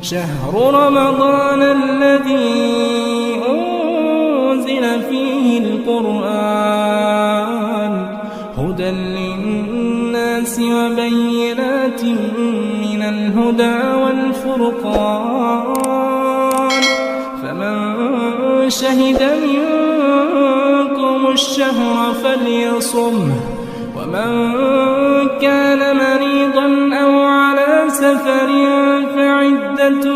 شهر رمضان الذي أنزل فيه القرآن هدى للناس وبينات من الهدى والفرقان فمن شهد منكم الشهر فليصمه ومن كان مريضا أو على سفر فعدة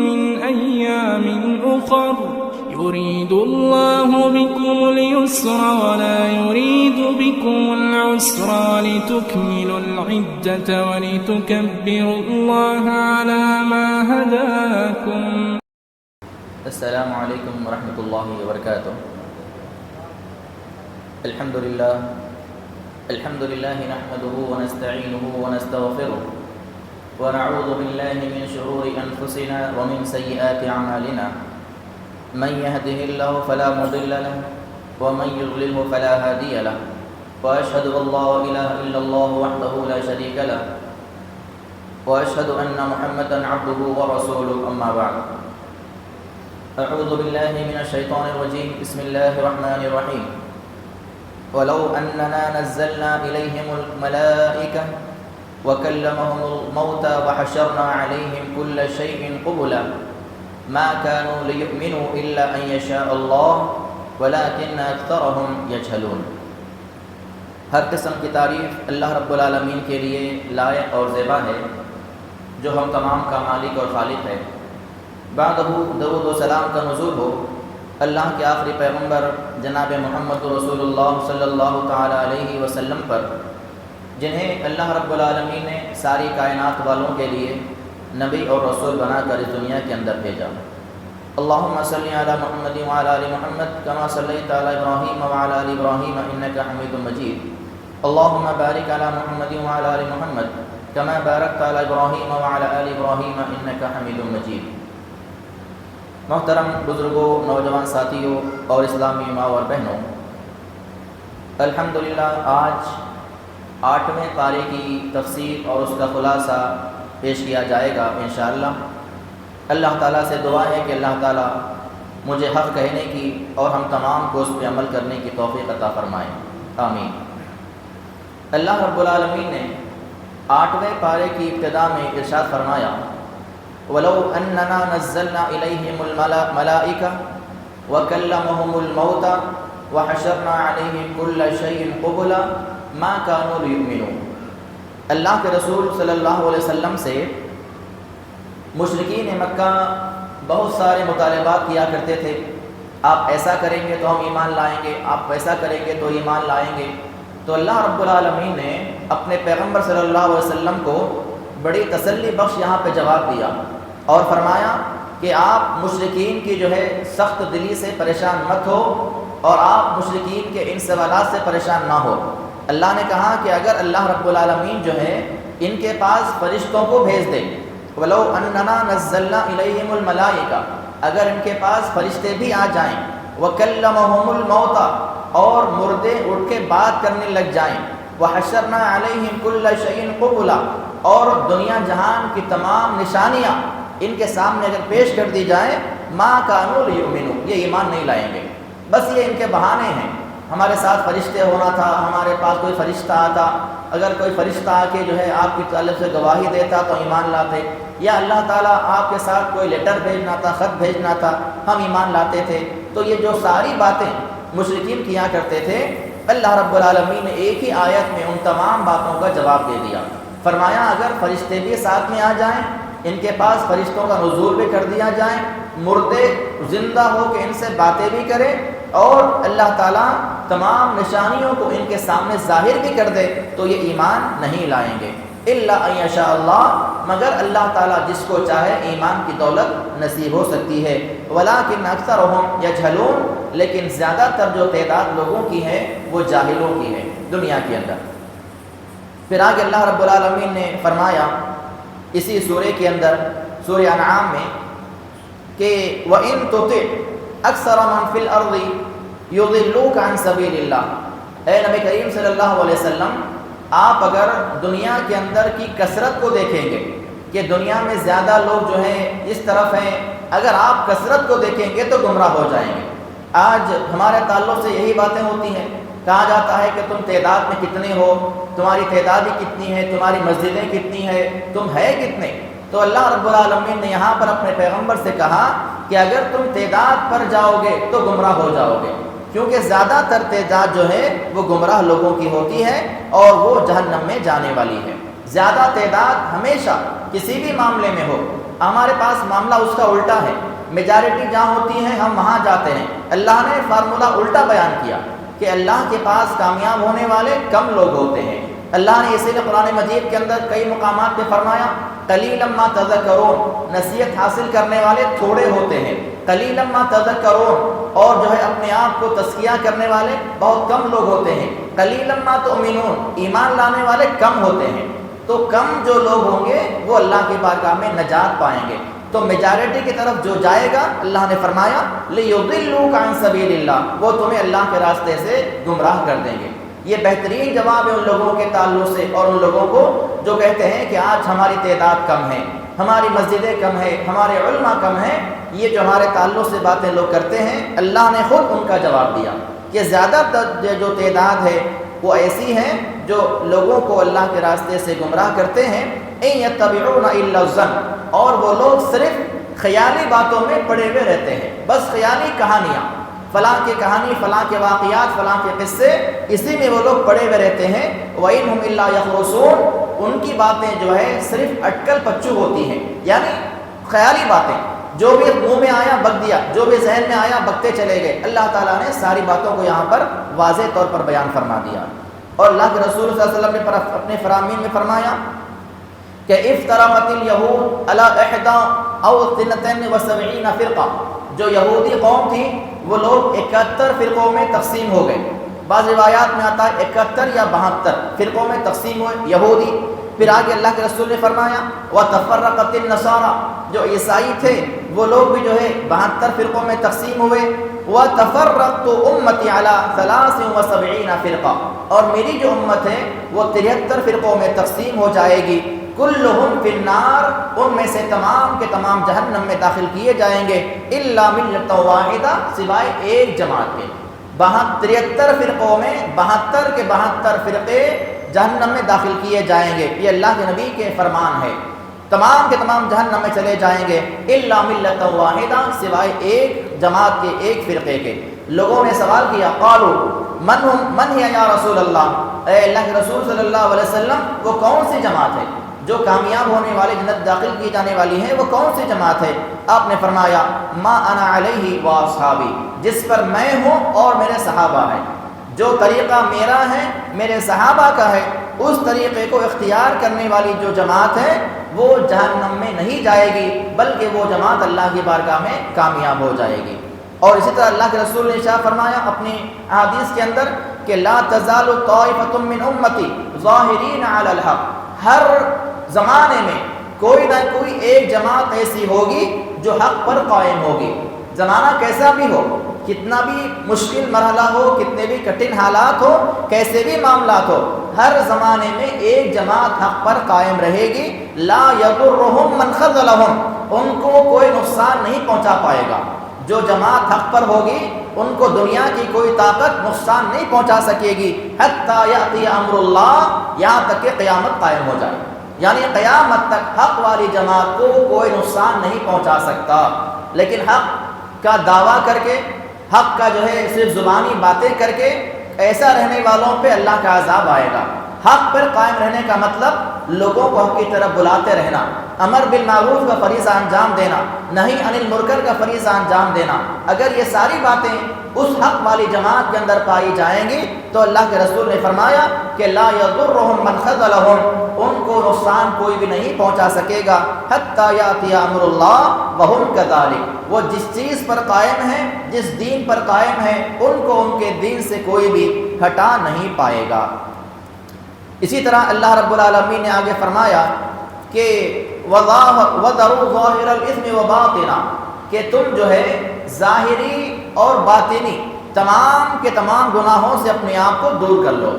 من أيام أخر يريد الله بكم اليسر ولا يريد بكم العسر ولتكملوا العدة ولتكبروا الله على ما هداكم. السلام عليكم ورحمة الله وبركاته. الحمد لله نحمده ونستعينه ونستغفره ونعوذ بالله من شرور أنفسنا ومن سيئات أعمالنا من يهده الله فلا مضل له ومن يضلله فلا هادي له وأشهد أن لا إله إلا الله وحده لا شريك له وأشهد أن محمدا عبده ورسوله أما بعد. أعوذ بالله من الشيطان الرجيم. بسم الله الرحمن الرحيم. ولو أننا نزلنا إليهم الملائكة وكلمهم الموتى وحشرنا عليهم كل شيء قبلا ما كانوا ليؤمنوا إلا أن يشاء الله ولكن أكثرهم يجهلون. ہر قسم کی تعریف اللہ رب العالمین کے لیے لائق اور زیبا ہے جو ہم تمام کا مالک اور خالق ہے. بعدہ درود و سلام کا نزول ہو اللہ کے آخری پیغمبر جناب محمد رسول اللہ صلی اللہ تعالی علیہ وسلم پر جنہیں اللہ رب العالمین نے ساری کائنات والوں کے لیے نبی اور رسول بنا کر اس دنیا کے اندر بھیجا. اللہم صلی علی محمد وعلی آل محمد کما صلیت علی ابراہیم وعلی آل ابراہیم انک حمید مجید. اللہم بارک علی محمد وعلی آل محمد کما بارکت علی ابراہیم وعلی آل ابراہیم انک حمید مجید. محترم بزرگوں، نوجوان ساتھیوں اور اسلامی ماں اور بہنوں، الحمدللہ آج 8ویں پارے کی تفسیر اور اس کا خلاصہ پیش کیا جائے گا انشاءاللہ. اللہ تعالیٰ سے دعا ہے کہ اللہ تعالیٰ مجھے حق کہنے کی اور ہم تمام کو اس پہ عمل کرنے کی توفیق عطا فرمائے. آمین. اللہ رب العالمین نے 8ویں پارے کی ابتدا میں ارشاد فرمایا وَلَوْ أَنَّنَا نَزَّلْنَا إِلَيْهِمُ الْمَلَائِكَةَ وَكَلَّمَهُمُ الْمَوْتَى وَحَشَرْنَا عَلَيْهِمْ كُلَّ شَيْءٍ قُبُلًا مَا كَانُوا لِيُؤْمِنُوا. اللہ کے رسول صلی اللہ علیہ وسلم سے مشرکین مکہ بہت سارے مطالبات کیا کرتے تھے. آپ ایسا کریں گے تو ہم ایمان لائیں گے، آپ ویسا کریں گے تو ایمان لائیں گے. تو اللہ رب العالمین نے اپنے پیغمبر صلی اللہ علیہ وسلم کو بڑی تسلی بخش یہاں پہ جواب دیا اور فرمایا کہ آپ مشرکین کی جو ہے سخت دلی سے پریشان مت ہو اور آپ مشرکین کے ان سوالات سے پریشان نہ ہو. اللہ نے کہا کہ اگر اللہ رب العالمین جو ہے ان کے پاس فرشتوں کو بھیج دے وَلَوْ أَنَّنَا نَزَّلْنَا إِلَيْهِمُ الْمَلَائِكَةَ اگر ان کے پاس فرشتے بھی آ جائیں وَكَلَّمَهُمُ الْمَوْتَى اور مردے اٹھ کے بات کرنے لگ جائیں وَحَشَرْنَا عَلَيْهِمْ كُلَّ شَيْءٍ قُبُلًا اور دنیا جہان کی تمام نشانیاں ان کے سامنے اگر پیش کر دی جائیں مَا كَانُوا لِيُؤْمِنُوا یہ ایمان نہیں لائیں گے. بس یہ ان کے بہانے ہیں. ہمارے ساتھ فرشتے ہونا تھا، ہمارے پاس کوئی فرشتہ آتا، اگر کوئی فرشتہ آ کے جو ہے آپ کی طرف سے گواہی دیتا تو ایمان لاتے، یا اللہ تعالیٰ آپ کے ساتھ کوئی لیٹر بھیجنا تھا، خط بھیجنا تھا، ہم ایمان لاتے تھے. تو یہ جو ساری باتیں مشرکین کیا کرتے تھے اللہ رب العالمین نے ایک ہی آیت میں ان تمام باتوں کا جواب دے دیا. فرمایا اگر فرشتے بھی ساتھ میں آ جائیں، ان کے پاس فرشتوں کا نزول بھی کر دیا جائیں، مردے زندہ ہو کے ان سے باتیں بھی کریں اور اللہ تعالیٰ تمام نشانیوں کو ان کے سامنے ظاہر بھی کر دے تو یہ ایمان نہیں لائیں گے. الا ان یشاء اللہ مگر اللہ تعالیٰ جس کو چاہے ایمان کی دولت نصیب ہو سکتی ہے. ولکن اکثرهم یجہلون لیکن زیادہ تر جو تعداد لوگوں کی ہے وہ جاہلوں کی ہے دنیا کے اندر. پھر آگے اللہ رب العالمین نے فرمایا اسی سورہ کے اندر سورہ انعام میں کہ وَإِن تُطِعْ أَكْثَرَ مَنْ فِي الْأَرْضِ يُضِلُّوكَ عَنْ سَبِيلِ اللَّهِ. اے نبی کریم صلی اللہ علیہ وسلم آپ اگر دنیا کے اندر کی کثرت کو دیکھیں گے کہ دنیا میں زیادہ لوگ جو ہیں اس طرف ہیں، اگر آپ کثرت کو دیکھیں گے تو گمراہ ہو جائیں گے۔ آج ہمارے تعلق سے یہی باتیں ہوتی ہیں، کہا جاتا ہے کہ تم تعداد میں کتنے ہو، تمہاری تعداد کتنی ہے، تمہاری مسجدیں کتنی ہے، تم ہے کتنے؟ تو اللہ رب العالمین نے یہاں پر اپنے پیغمبر سے کہا کہ اگر تم تعداد پر جاؤ گے تو گمراہ ہو جاؤ گے، کیونکہ زیادہ تر تعداد جو ہے وہ گمراہ لوگوں کی ہوتی ہے اور وہ جہنم میں جانے والی ہے۔ زیادہ تعداد ہمیشہ کسی بھی معاملے میں ہو، ہمارے پاس معاملہ اس کا الٹا ہے، میجارٹی جہاں ہوتی ہے ہم وہاں جاتے ہیں۔ اللہ نے فارمولہ الٹا بیان کیا کہ اللہ کے پاس کامیاب ہونے والے کم لوگ ہوتے ہیں۔ اللہ نے اسی لیے قرآن مجید کے اندر کئی مقامات پہ فرمایا قلیلا ما تذکرون، نصیحت حاصل کرنے والے تھوڑے ہوتے ہیں، قلیلا ما تذکرون، اور جو ہے اپنے آپ کو تزکیہ کرنے والے بہت کم لوگ ہوتے ہیں، قلیلا ما تؤمنون، ایمان لانے والے کم ہوتے ہیں۔ تو کم جو لوگ ہوں گے وہ اللہ کی بارگاہ میں نجات پائیں گے۔ تو میجارٹی کی طرف جو جائے گا، اللہ نے فرمایا لِيُضِلُّوكَ عَن سَبِيلِ اللَّهِ، وہ تمہیں اللہ کے راستے سے گمراہ کر دیں گے۔ یہ بہترین جواب ہے ان لوگوں کے تعلق سے، اور ان لوگوں کو جو کہتے ہیں کہ آج ہماری تعداد کم ہے، ہماری مسجدیں کم ہیں، ہمارے علماء کم ہیں، یہ جو ہمارے تعلق سے باتیں لوگ کرتے ہیں، اللہ نے خود ان کا جواب دیا کہ زیادہ تر جو تعداد ہے وہ ایسی ہیں جو لوگوں کو اللہ کے راستے سے گمراہ کرتے ہیں۔ اِن يَتَّبِعُونَ إِلَّا الظَّنَّ، اور وہ لوگ صرف خیالی باتوں میں پڑے ہوئے رہتے ہیں، بس خیالی کہانیاں، فلاں کی کہانی، فلاں کے واقعات، فلاں کے قصے، اسی میں وہ لوگ پڑے ہوئے رہتے ہیں۔ وَإِنْ هُمْ إِلَّا يَخْرُصُونَ، ان کی باتیں جو ہے صرف اٹکل پچو ہوتی ہیں، یعنی خیالی باتیں، جو بھی منہ میں آیا بک دیا، جو بھی ذہن میں آیا بکتے چلے گئے۔ اللہ تعالیٰ نے ساری باتوں کو یہاں پر واضح طور پر بیان فرما دیا۔ اور اللہ کے رسول صلی اللہ علیہ وسلم نے اپنے فرامین میں فرمایا کہ افترقت الیہود علی 71 او 72 فرقہ، جو یہودی قوم تھی وہ لوگ 71 فرقوں میں تقسیم ہو گئے۔ بعض روایات میں آتا ہے 71 یا 72 فرقوں میں تقسیم ہوئے یہودی۔ پھر آگے اللہ کے رسول نے فرمایا وَتَفَرَّقَتِ النَّصَارَى، جو عیسائی تھے وہ لوگ بھی جو ہے 72 فرقوں میں تقسیم ہوئے۔ وَتَفَرَّقْتُ أُمَّتِي عَلَى 73 فرقہ، اور میری جو امت ہے وہ 73 فرقوں میں تقسیم ہو جائے گی۔ كُلُّهُمْ فِي النَّارِ، ان میں سے تمام کے تمام جہنم میں داخل کیے جائیں گے، إِلَّا مِلَّةً وَاحِدَةً، سوائے ایک جماعت کے۔ 73 فرقوں میں 72 کے 72 فرقے جہنم میں داخل کیے جائیں گے، یہ اللہ کے نبی کے فرمان ہے۔ تمام کے تمام جہنم میں چلے جائیں گے، الا ملۃ واحدہ، سوائے ایک جماعت کے، ایک فرقے کے۔ لوگوں نے سوال کیا قالوا من هي یا رسول اللہ، اے اللہ کے رسول صلی اللہ علیہ وسلم وہ کون سی جماعت ہے جو کامیاب ہونے والے جنت داخل کی جانے والی ہے، وہ کون سی جماعت ہے؟ آپ نے فرمایا ما انا علیہ و اصحابی، جس پر میں ہوں اور میرے صحابہ ہیں۔ جو طریقہ میرا ہے، میرے صحابہ کا ہے، اس طریقے کو اختیار کرنے والی جو جماعت ہے وہ جہنم میں نہیں جائے گی، بلکہ وہ جماعت اللہ کی بارگاہ میں کامیاب ہو جائے گی۔ اور اسی طرح اللہ کے رسول نے ارشاد فرمایا اپنی احادیث کے اندر کہ لا تزال طائفة من امتی ظاہرین علی الحق، ہر زمانے میں کوئی نہ کوئی ایک جماعت ایسی ہوگی جو حق پر قائم ہوگی۔ زمانہ کیسا بھی ہو، کتنا بھی مشکل مرحلہ ہو، کتنے بھی کٹھن حالات ہو، کیسے بھی معاملات ہو، ہر زمانے میں ایک جماعت حق پر قائم رہے گی۔ لا یضرهم من خذلهم، ان کو کوئی نقصان نہیں پہنچا پائے گا۔ جو جماعت حق پر ہوگی ان کو دنیا کی کوئی طاقت نقصان نہیں پہنچا سکے گی، حتی یأتی امر اللہ، یہاں تک کہ قیامت قائم ہو جائے، یعنی قیامت تک حق والی جماعت کو کوئی نقصان نہیں پہنچا سکتا۔ لیکن حق کا دعویٰ کر کے، حق کا جو ہے صرف زبانی باتیں کر کے ایسا رہنے والوں پہ اللہ کا عذاب آئے گا۔ حق پر قائم رہنے کا مطلب لوگوں کو حق کی طرف بلاتے رہنا، امر بالمعروف کا فریضہ انجام دینا، نہی عن المنکر کا فریضہ انجام دینا۔ اگر یہ ساری باتیں اس حق والی جماعت کے اندر پائی جائیں گی تو اللہ کے رسول نے فرمایا کہ لا یضرهم من خذلهم، ان کو نقصان کوئی بھی نہیں پہنچا سکے گا، حتی یاتی امر اللہ وهم کذالک، وہ جس چیز پر قائم ہیں، جس دین پر قائم ہیں، ان کو ان کے دین سے کوئی بھی ہٹا نہیں پائے گا۔ اسی طرح اللہ رب العالمین نے آگے فرمایا کہ وَذَرُوا ظَاهِرَ الْإِثْمِ وَبَاطِنَهُ، کہ تم جو ہے ظاہری اور باطنی تمام کے تمام گناہوں سے اپنے آپ کو دور کر لو،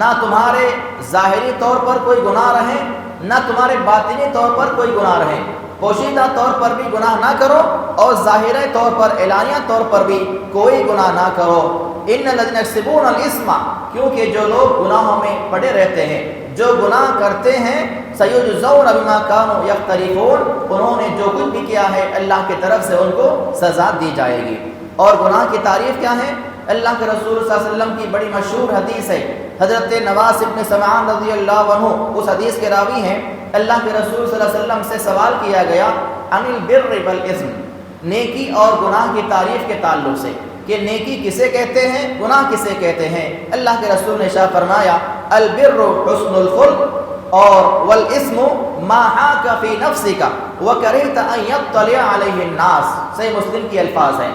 نہ تمہارے ظاہری طور پر کوئی گناہ رہے، نہ تمہارے باطنی طور پر کوئی گناہ رہے، پوشیدہ طور پر بھی گناہ نہ کرو اور ظاہری طور پر اعلانیہ طور پر بھی کوئی گناہ نہ کرو۔ ان الذین یکسبون الاثم، کیونکہ جو لوگ گناہوں میں پڑے رہتے ہیں، جو گناہ کرتے ہیں، سیجزون بما کانوا یقترفون، انہوں نے جو کچھ بھی کیا ہے اللہ کی طرف سے ان کو سزا دی جائے گی۔ اور گناہ کی تعریف کیا ہے؟ اللہ کے رسول صلی اللہ علیہ وسلم کی بڑی مشہور حدیث ہے، حضرت نواس ابن سمعان رضی اللہ عنہ اس حدیث کے راوی ہیں۔ اللہ کے رسول صلی اللہ علیہ وسلم سے سوال کیا گیا عن البر والاثم، نیکی اور گناہ کی تعریف کے تعلق سے، کہ نیکی کسے کہتے ہیں، گناہ کسے کہتے ہیں؟ اللہ کے رسول نے ارشاد فرمایا البر حسن الخلق اور والاثم ما حاک فی نفسک وکرہت ان یطلع علیہ الناس۔ صحیح مسلم کی الفاظ ہیں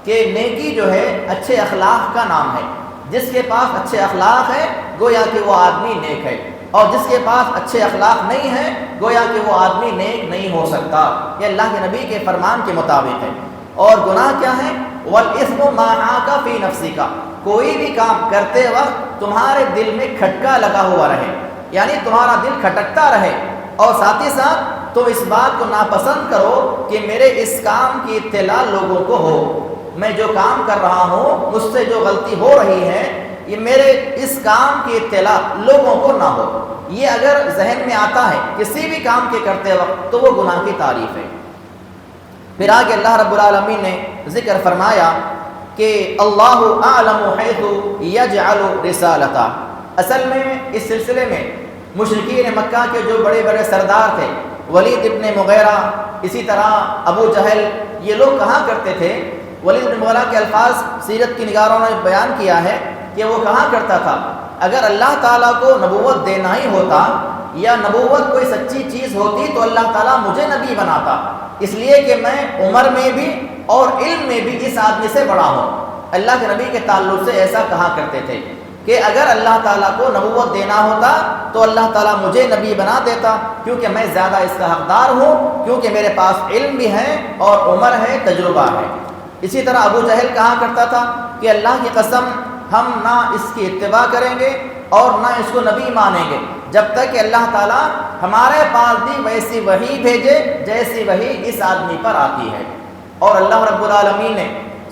کہ نیکی جو ہے اچھے اخلاق کا نام ہے، جس کے پاس اچھے اخلاق ہے گویا کہ وہ آدمی نیک ہے، اور جس کے پاس اچھے اخلاق نہیں ہے گویا کہ وہ آدمی نیک نہیں ہو سکتا۔ یہ اللہ کے نبی کے فرمان کے مطابق ہے۔ اور گناہ کیا ہے؟ والاثم ما حاک فی نفسک، کوئی بھی کام کرتے وقت تمہارے دل میں کھٹکا لگا ہوا رہے، یعنی تمہارا دل کھٹکتا رہے، اور ساتھ ہی ساتھ تم اس بات کو ناپسند کرو کہ میرے اس کام کی اطلاع لوگوں کو ہو، میں جو کام کر رہا ہوں مجھ سے جو غلطی ہو رہی ہے یہ میرے اس کام کی اطلاع لوگوں کو نہ ہو۔ یہ اگر ذہن میں آتا ہے کسی بھی کام کے کرتے وقت تو وہ گناہ کی تعریف ہے۔ پھر آگے اللہ رب العالمین نے ذکر فرمایا کہ اللہ اعلم حیث یجعل رسالتہ۔ اصل میں اس سلسلے میں مشرکین مکہ کے جو بڑے بڑے سردار تھے، ولید ابن مغیرہ، اسی طرح ابو جہل، یہ لوگ کہا کرتے تھے، ولید ابن مغیرہ کے الفاظ سیرت کی نگاروں نے بیان کیا ہے کہ وہ کہا کرتا تھا اگر اللہ تعالیٰ کو نبوت دینا ہی ہوتا یا نبوت کوئی سچی چیز ہوتی تو اللہ تعالیٰ مجھے نبی بناتا، اس لیے کہ میں عمر میں بھی اور علم میں بھی اس آدمی سے بڑا ہوں۔ اللہ کے نبی کے تعلق سے ایسا کہا کرتے تھے کہ اگر اللہ تعالیٰ کو نبوت دینا ہوتا تو اللہ تعالیٰ مجھے نبی بنا دیتا، کیونکہ میں زیادہ اس کا حقدار ہوں، کیونکہ میرے پاس علم بھی ہے اور عمر ہے، تجربہ ہے۔ اسی طرح ابو جہل کہا کرتا تھا کہ اللہ کی قسم ہم نہ اس کی اتباع کریں گے اور نہ اس کو نبی مانیں گے جب تک کہ اللہ تعالیٰ ہمارے پاس بھی ویسی وحی بھیجے جیسی وحی اس آدمی پر آتی ہے۔ اور اللہ رب العالمین نے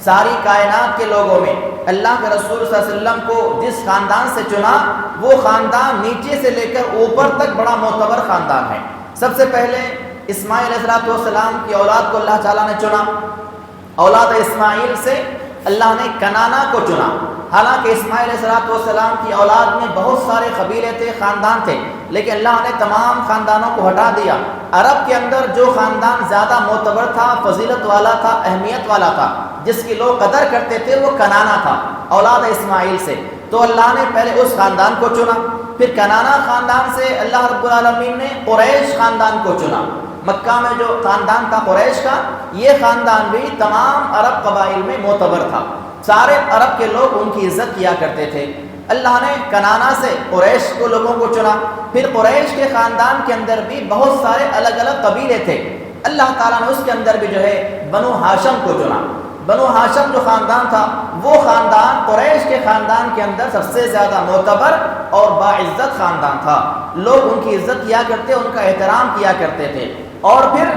ساری کائنات کے لوگوں میں اللہ کے رسول صلی اللہ علیہ وسلم کو جس خاندان سے چنا وہ خاندان نیچے سے لے کر اوپر تک بڑا معتبر خاندان ہے۔ سب سے پہلے اسماعیل علیہ السلام کی اولاد کو اللہ تعالیٰ نے چنا، اولاد اسماعیل سے اللہ نے کنانا کو چنا۔ حالانکہ اسماعیل علیہ السلام کی اولاد میں بہت سارے قبیلے تھے، خاندان تھے، لیکن اللہ نے تمام خاندانوں کو ہٹا دیا۔ عرب کے اندر جو خاندان زیادہ معتبر تھا، فضیلت والا تھا، اہمیت والا تھا، جس کی لوگ قدر کرتے تھے، وہ کنانا تھا، اولاد اسماعیل سے۔ تو اللہ نے پہلے اس خاندان کو چنا، پھر کنانا خاندان سے اللہ رب العالمین نے قریش خاندان کو چنا۔ مکہ میں جو خاندان تھا قریش کا، یہ خاندان بھی تمام عرب قبائل میں معتبر تھا، سارے عرب کے لوگ ان کی عزت کیا کرتے تھے۔ اللہ نے کنانا سے قریش کو لوگوں کو چنا، پھر قریش کے خاندان کے اندر بھی بہت سارے الگ الگ قبیلے تھے، اللہ تعالیٰ نے اس کے اندر بھی جو ہے بنو ہاشم کو چنا۔ بنو ہاشم جو خاندان تھا وہ خاندان قریش کے خاندان کے اندر سب سے زیادہ معتبر اور باعزت خاندان تھا، لوگ ان کی عزت کیا کرتے، ان کا احترام کیا کرتے تھے۔ اور پھر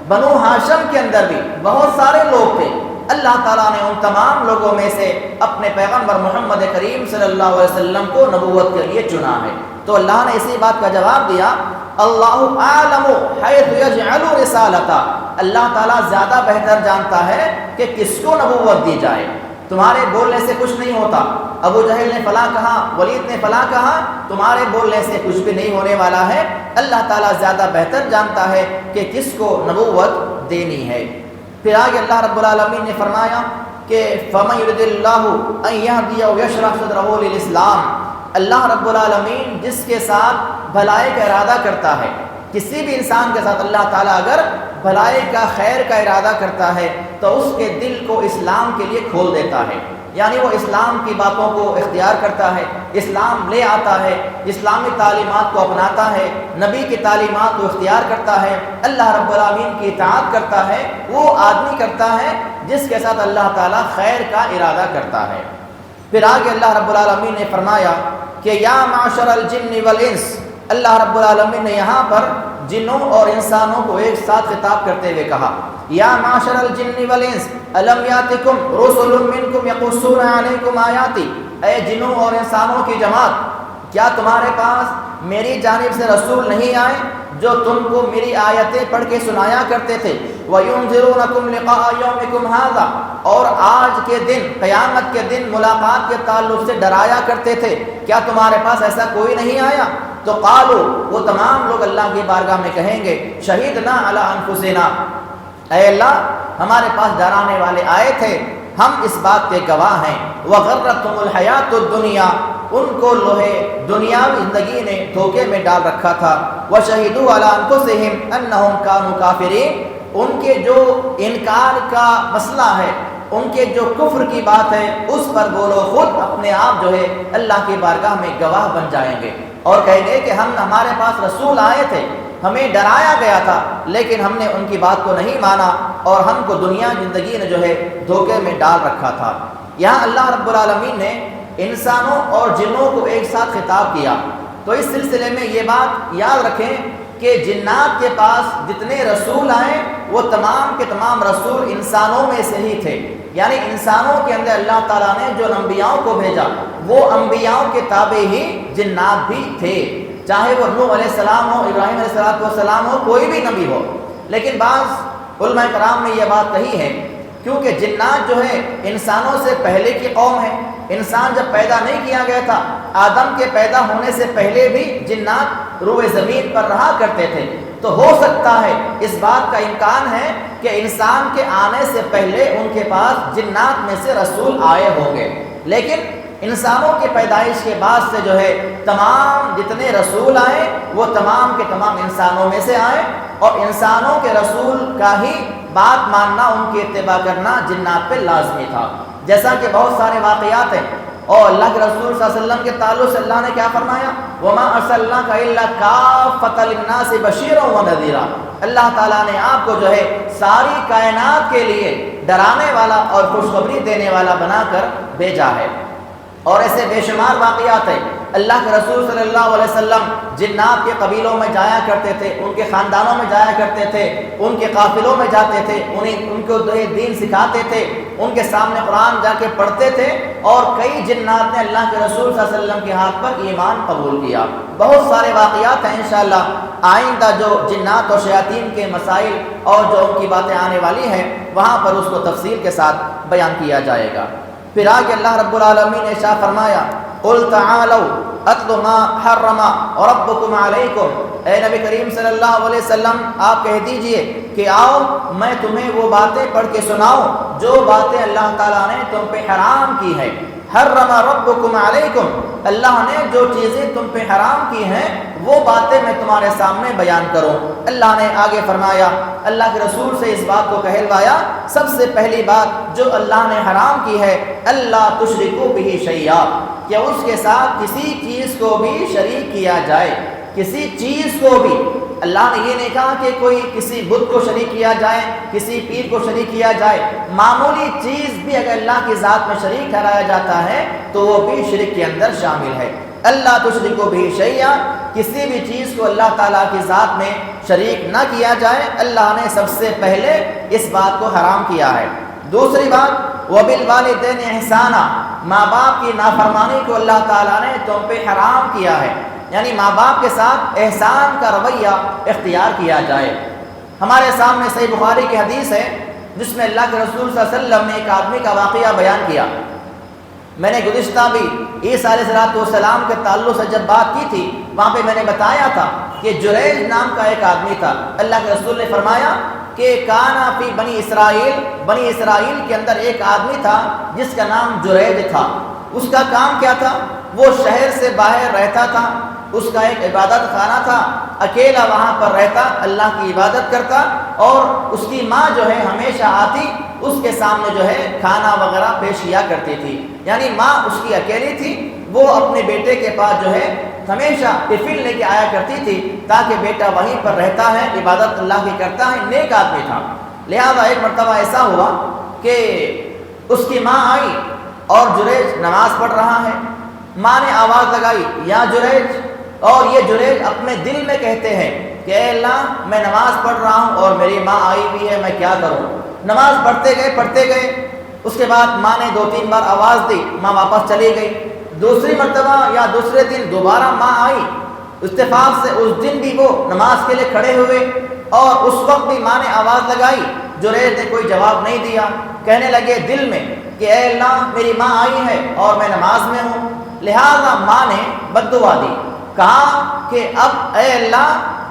بنو ہاشم کے اندر بھی بہت سارے لوگ تھے، اللہ تعالیٰ نے ان تمام لوگوں میں سے اپنے پیغمبر محمد کریم صلی اللہ علیہ وسلم کو نبوت کے لیے چنا ہے۔ تو اللہ نے اسی بات کا جواب دیا اللہ اعلم حیث یجعل رسالتہ، اللہ تعالیٰ زیادہ بہتر جانتا ہے کہ کس کو نبوت دی جائے، تمہارے بولنے سے کچھ نہیں ہوتا۔ ابو جہل نے فلاں کہا، ولید نے فلاں کہا، تمہارے بولنے سے کچھ بھی نہیں ہونے والا ہے، اللہ تعالیٰ زیادہ بہتر جانتا ہے کہ کس کو نبوت دینی ہے۔ پھر آگے اللہ رب العالمین نے فرمایا کہ فَمَن يُرِدِ اللَّهُ أَن يَهْدِيَهُ يَشْرَحْ صَدْرَهُ لِلْإِسْلَامِ، اللہ رب العالمین جس کے ساتھ بھلائی کا ارادہ کرتا ہے، کسی بھی انسان کے ساتھ اللہ تعالیٰ اگر بھلائی کا، خیر کا ارادہ کرتا ہے تو اس کے دل کو اسلام کے لیے کھول دیتا ہے، یعنی وہ اسلام کی باتوں کو اختیار کرتا ہے، اسلام لے آتا ہے، اسلامی تعلیمات کو اپناتا ہے، نبی کی تعلیمات کو اختیار کرتا ہے، اللہ رب العالمین کی اطاعت کرتا ہے، وہ آدمی کرتا ہے جس کے ساتھ اللہ تعالیٰ خیر کا ارادہ کرتا ہے۔ پھر آگے اللہ رب العالمین نے فرمایا کہ یا معشر الجن والانس اللہ رب العالمین نے یہاں پر جنوں اور انسانوں کو ایک ساتھ خطاب کرتے ہوئے کہا یا معاشر الجن والانس الم یاتکم رسل منکم یقصون علیکم آیاتی، اے جنوں اور انسانوں کی جماعت، کیا تمہارے پاس میری جانب سے رسول نہیں آئے جو تم کو میری آیتیں پڑھ کے سنایا کرتے تھے؟ وَيُنذِرُونَكُمْ لِقَاءَ يَوْمِكُمْ هَذَا، اور آج کے دن، قیامت کے دن ملاقات کے تعلق سے ڈرایا کرتے تھے، کیا تمہارے پاس ایسا کوئی نہیں آیا؟ تو قالوا، وہ تمام لوگ اللہ کی بارگاہ میں کہیں گے شہیدنا علی انفسنا، اے اللہ ہمارے پاس ڈرانے والے آئے تھے، ہم اس بات کے گواہ ہیں۔ وغرتہم الحیات الدنیا، ان کو لوہے دنیاوی زندگی نے دھوکے میں ڈال رکھا تھا۔ وشہدوا علی انفسہم انہم کانوا کافرین، ان کے جو انکار کا مسئلہ ہے، ان کے جو کفر کی بات ہے، اس پر وہ لوگ خود اپنے آپ جو ہے اللہ کی بارگاہ میں گواہ بن جائیں گے اور کہیں گے کہ ہمارے پاس رسول آئے تھے، ہمیں ڈرایا گیا تھا، لیکن ہم نے ان کی بات کو نہیں مانا اور ہم کو دنیا زندگی نے جو ہے دھوکے میں ڈال رکھا تھا۔ یہاں اللہ رب العالمین نے انسانوں اور جنوں کو ایک ساتھ خطاب کیا، تو اس سلسلے میں یہ بات یاد رکھیں کہ جنات کے پاس جتنے رسول آئے وہ تمام کے تمام رسول انسانوں میں سے ہی تھے، یعنی انسانوں کے اندر اللہ تعالیٰ نے جو انبیاءوں کو بھیجا وہ انبیاءوں کے تابع ہی جنات بھی تھے، چاہے وہ نوح علیہ السلام ہو، ابراہیم علیہ السلام ہو، کوئی بھی نبی ہو۔ لیکن بعض علماء کرام نے یہ بات کہی ہے کیونکہ جنات جو ہے انسانوں سے پہلے کی قوم ہے، انسان جب پیدا نہیں کیا گیا تھا، آدم کے پیدا ہونے سے پہلے بھی جنات روئے زمین پر رہا کرتے تھے، تو ہو سکتا ہے اس بات کا امکان ہے کہ انسان کے آنے سے پہلے ان کے پاس جنات میں سے رسول آئے ہوں گے، لیکن انسانوں کی پیدائش کے بعد سے جو ہے تمام جتنے رسول آئے وہ تمام کے تمام انسانوں میں سے آئے، اور انسانوں کے رسول کا ہی بات ماننا، ان کی اتباع کرنا جنات پہ لازمی تھا، جیسا کہ بہت سارے واقعات ہیں۔ اور اللہ کے رسول صلی اللہ علیہ وسلم کے تعلق سے اللہ نے کیا فرمایا؟ وَمَا أَرْسَلْنَاكَ إِلَّا كَافَّةً لِلنَّاسِ بَشِيرًا وَنَذِيرًا، اللہ تعالیٰ نے آپ کو جو ہے ساری کائنات کے لیے ڈرانے والا اور خوشخبری دینے والا بنا کر بھیجا ہے۔ اور ایسے بے شمار واقعات ہیں۔ اللہ کے رسول صلی اللہ علیہ وسلم جنات کے قبیلوں میں جایا کرتے تھے، ان کے خاندانوں میں جایا کرتے تھے، ان کے قافلوں میں جاتے تھے، ان کو دین سکھاتے تھے، ان کے سامنے قرآن جا کے پڑھتے تھے، اور کئی جنات نے اللہ کے رسول صلی اللہ علیہ وسلم کے ہاتھ پر ایمان قبول کیا۔ بہت سارے واقعات ہیں، انشاءاللہ آئندہ جو جنات اور شیاطین کے مسائل اور جو ان کی باتیں آنے والی ہیں وہاں پر اس کو تفصیل کے ساتھ بیان کیا جائے گا۔ پھر آگے اللہ رب العالمین نے ارشاد فرمایا قُلْ تَعَالَوْا أَتْلُ مَا حَرَّمَ رَبُّكُمْ عَلَيْكُمْ، اے نبی کریم صلی اللہ علیہ وسلم آپ کہہ دیجئے کہ آؤ میں تمہیں وہ باتیں پڑھ کے سناؤں جو باتیں اللہ تعالیٰ نے تم پہ حرام کی ہے۔ حرم ربکم علیکم، اللہ نے جو چیزیں تم پہ حرام کی ہیں وہ باتیں میں تمہارے سامنے بیان کروں۔ اللہ نے آگے فرمایا، اللہ کے رسول سے اس بات کو کہلوایا، سب سے پہلی بات جو اللہ نے حرام کی ہے اللہ تشرکوا بہ شیئا، کہ اس کے ساتھ کسی چیز کو بھی شریک کیا جائے، کسی چیز کو بھی۔ اللہ نے یہ نہیں کہا کہ کوئی کسی بت کو شریک کیا جائے، کسی پیر کو شریک کیا جائے، معمولی چیز بھی اگر اللہ کی ذات میں شریک ٹھہرایا جاتا ہے تو وہ بھی شرک کے اندر شامل ہے۔ اللہ تشرکوا بہ شیئا، کسی بھی چیز کو اللہ تعالیٰ کی ذات میں شریک نہ کیا جائے، اللہ نے سب سے پہلے اس بات کو حرام کیا ہے۔ دوسری بات وبالوالدین احسانا، ماں باپ کی نافرمانی کو اللہ تعالیٰ نے تم پہ حرام کیا ہے، یعنی ماں باپ کے ساتھ احسان کا رویہ اختیار کیا جائے۔ ہمارے سامنے صحیح بخاری کی حدیث ہے جس میں اللہ کے رسول صلی اللہ علیہ وسلم نے ایک آدمی کا واقعہ بیان کیا۔ میں نے گزشتہ بھی عیسیٰ علیہ السلام کے تعلق سے جب بات کی تھی وہاں پہ میں نے بتایا تھا کہ جریج نام کا ایک آدمی تھا۔ اللہ کے رسول نے فرمایا کہ کانا فی بنی اسرائیل کے اندر ایک آدمی تھا جس کا نام جریج تھا۔ اس کا کام کیا تھا؟ وہ شہر سے باہر رہتا تھا، اس کا ایک عبادت خانہ تھا، اکیلا وہاں پر رہتا، اللہ کی عبادت کرتا، اور اس کی ماں جو ہے ہمیشہ آتی اس کے سامنے جو ہے کھانا وغیرہ پیش کیا کرتی تھی، یعنی ماں اس کی اکیلی تھی، وہ اپنے بیٹے کے پاس جو ہے ہمیشہ ٹفن لے کے آیا کرتی تھی تاکہ بیٹا وہیں پر رہتا ہے، عبادت اللہ کی کرتا ہے، نیک آدمی تھا۔ لہذا ایک مرتبہ ایسا ہوا کہ اس کی ماں آئی اور جریج نماز پڑھ رہا ہے، ماں نے آواز لگائی یا جریج، اور یہ جریج اپنے دل میں کہتے ہیں کہ اے اللہ میں نماز پڑھ رہا ہوں اور میری ماں آئی ہوئی ہے، میں کیا کروں؟ نماز پڑھتے گئے، اس کے بعد ماں نے 2-3 بار آواز دی، ماں واپس چلی گئی، دوسری مرتبہ یا دوسرے دن دوبارہ ماں آئی، اتفاق سے اس دن بھی وہ نماز کے لیے کھڑے ہوئے اور اس وقت بھی ماں نے آواز لگائی، جریج نے کوئی جواب نہیں دیا، کہنے لگے دل میں کہ اے اللہ میری ماں آئی ہے اور میں نماز میں ہوں، لہٰذا ماں نے بد دعا دی، کہا کہ اب اے اللہ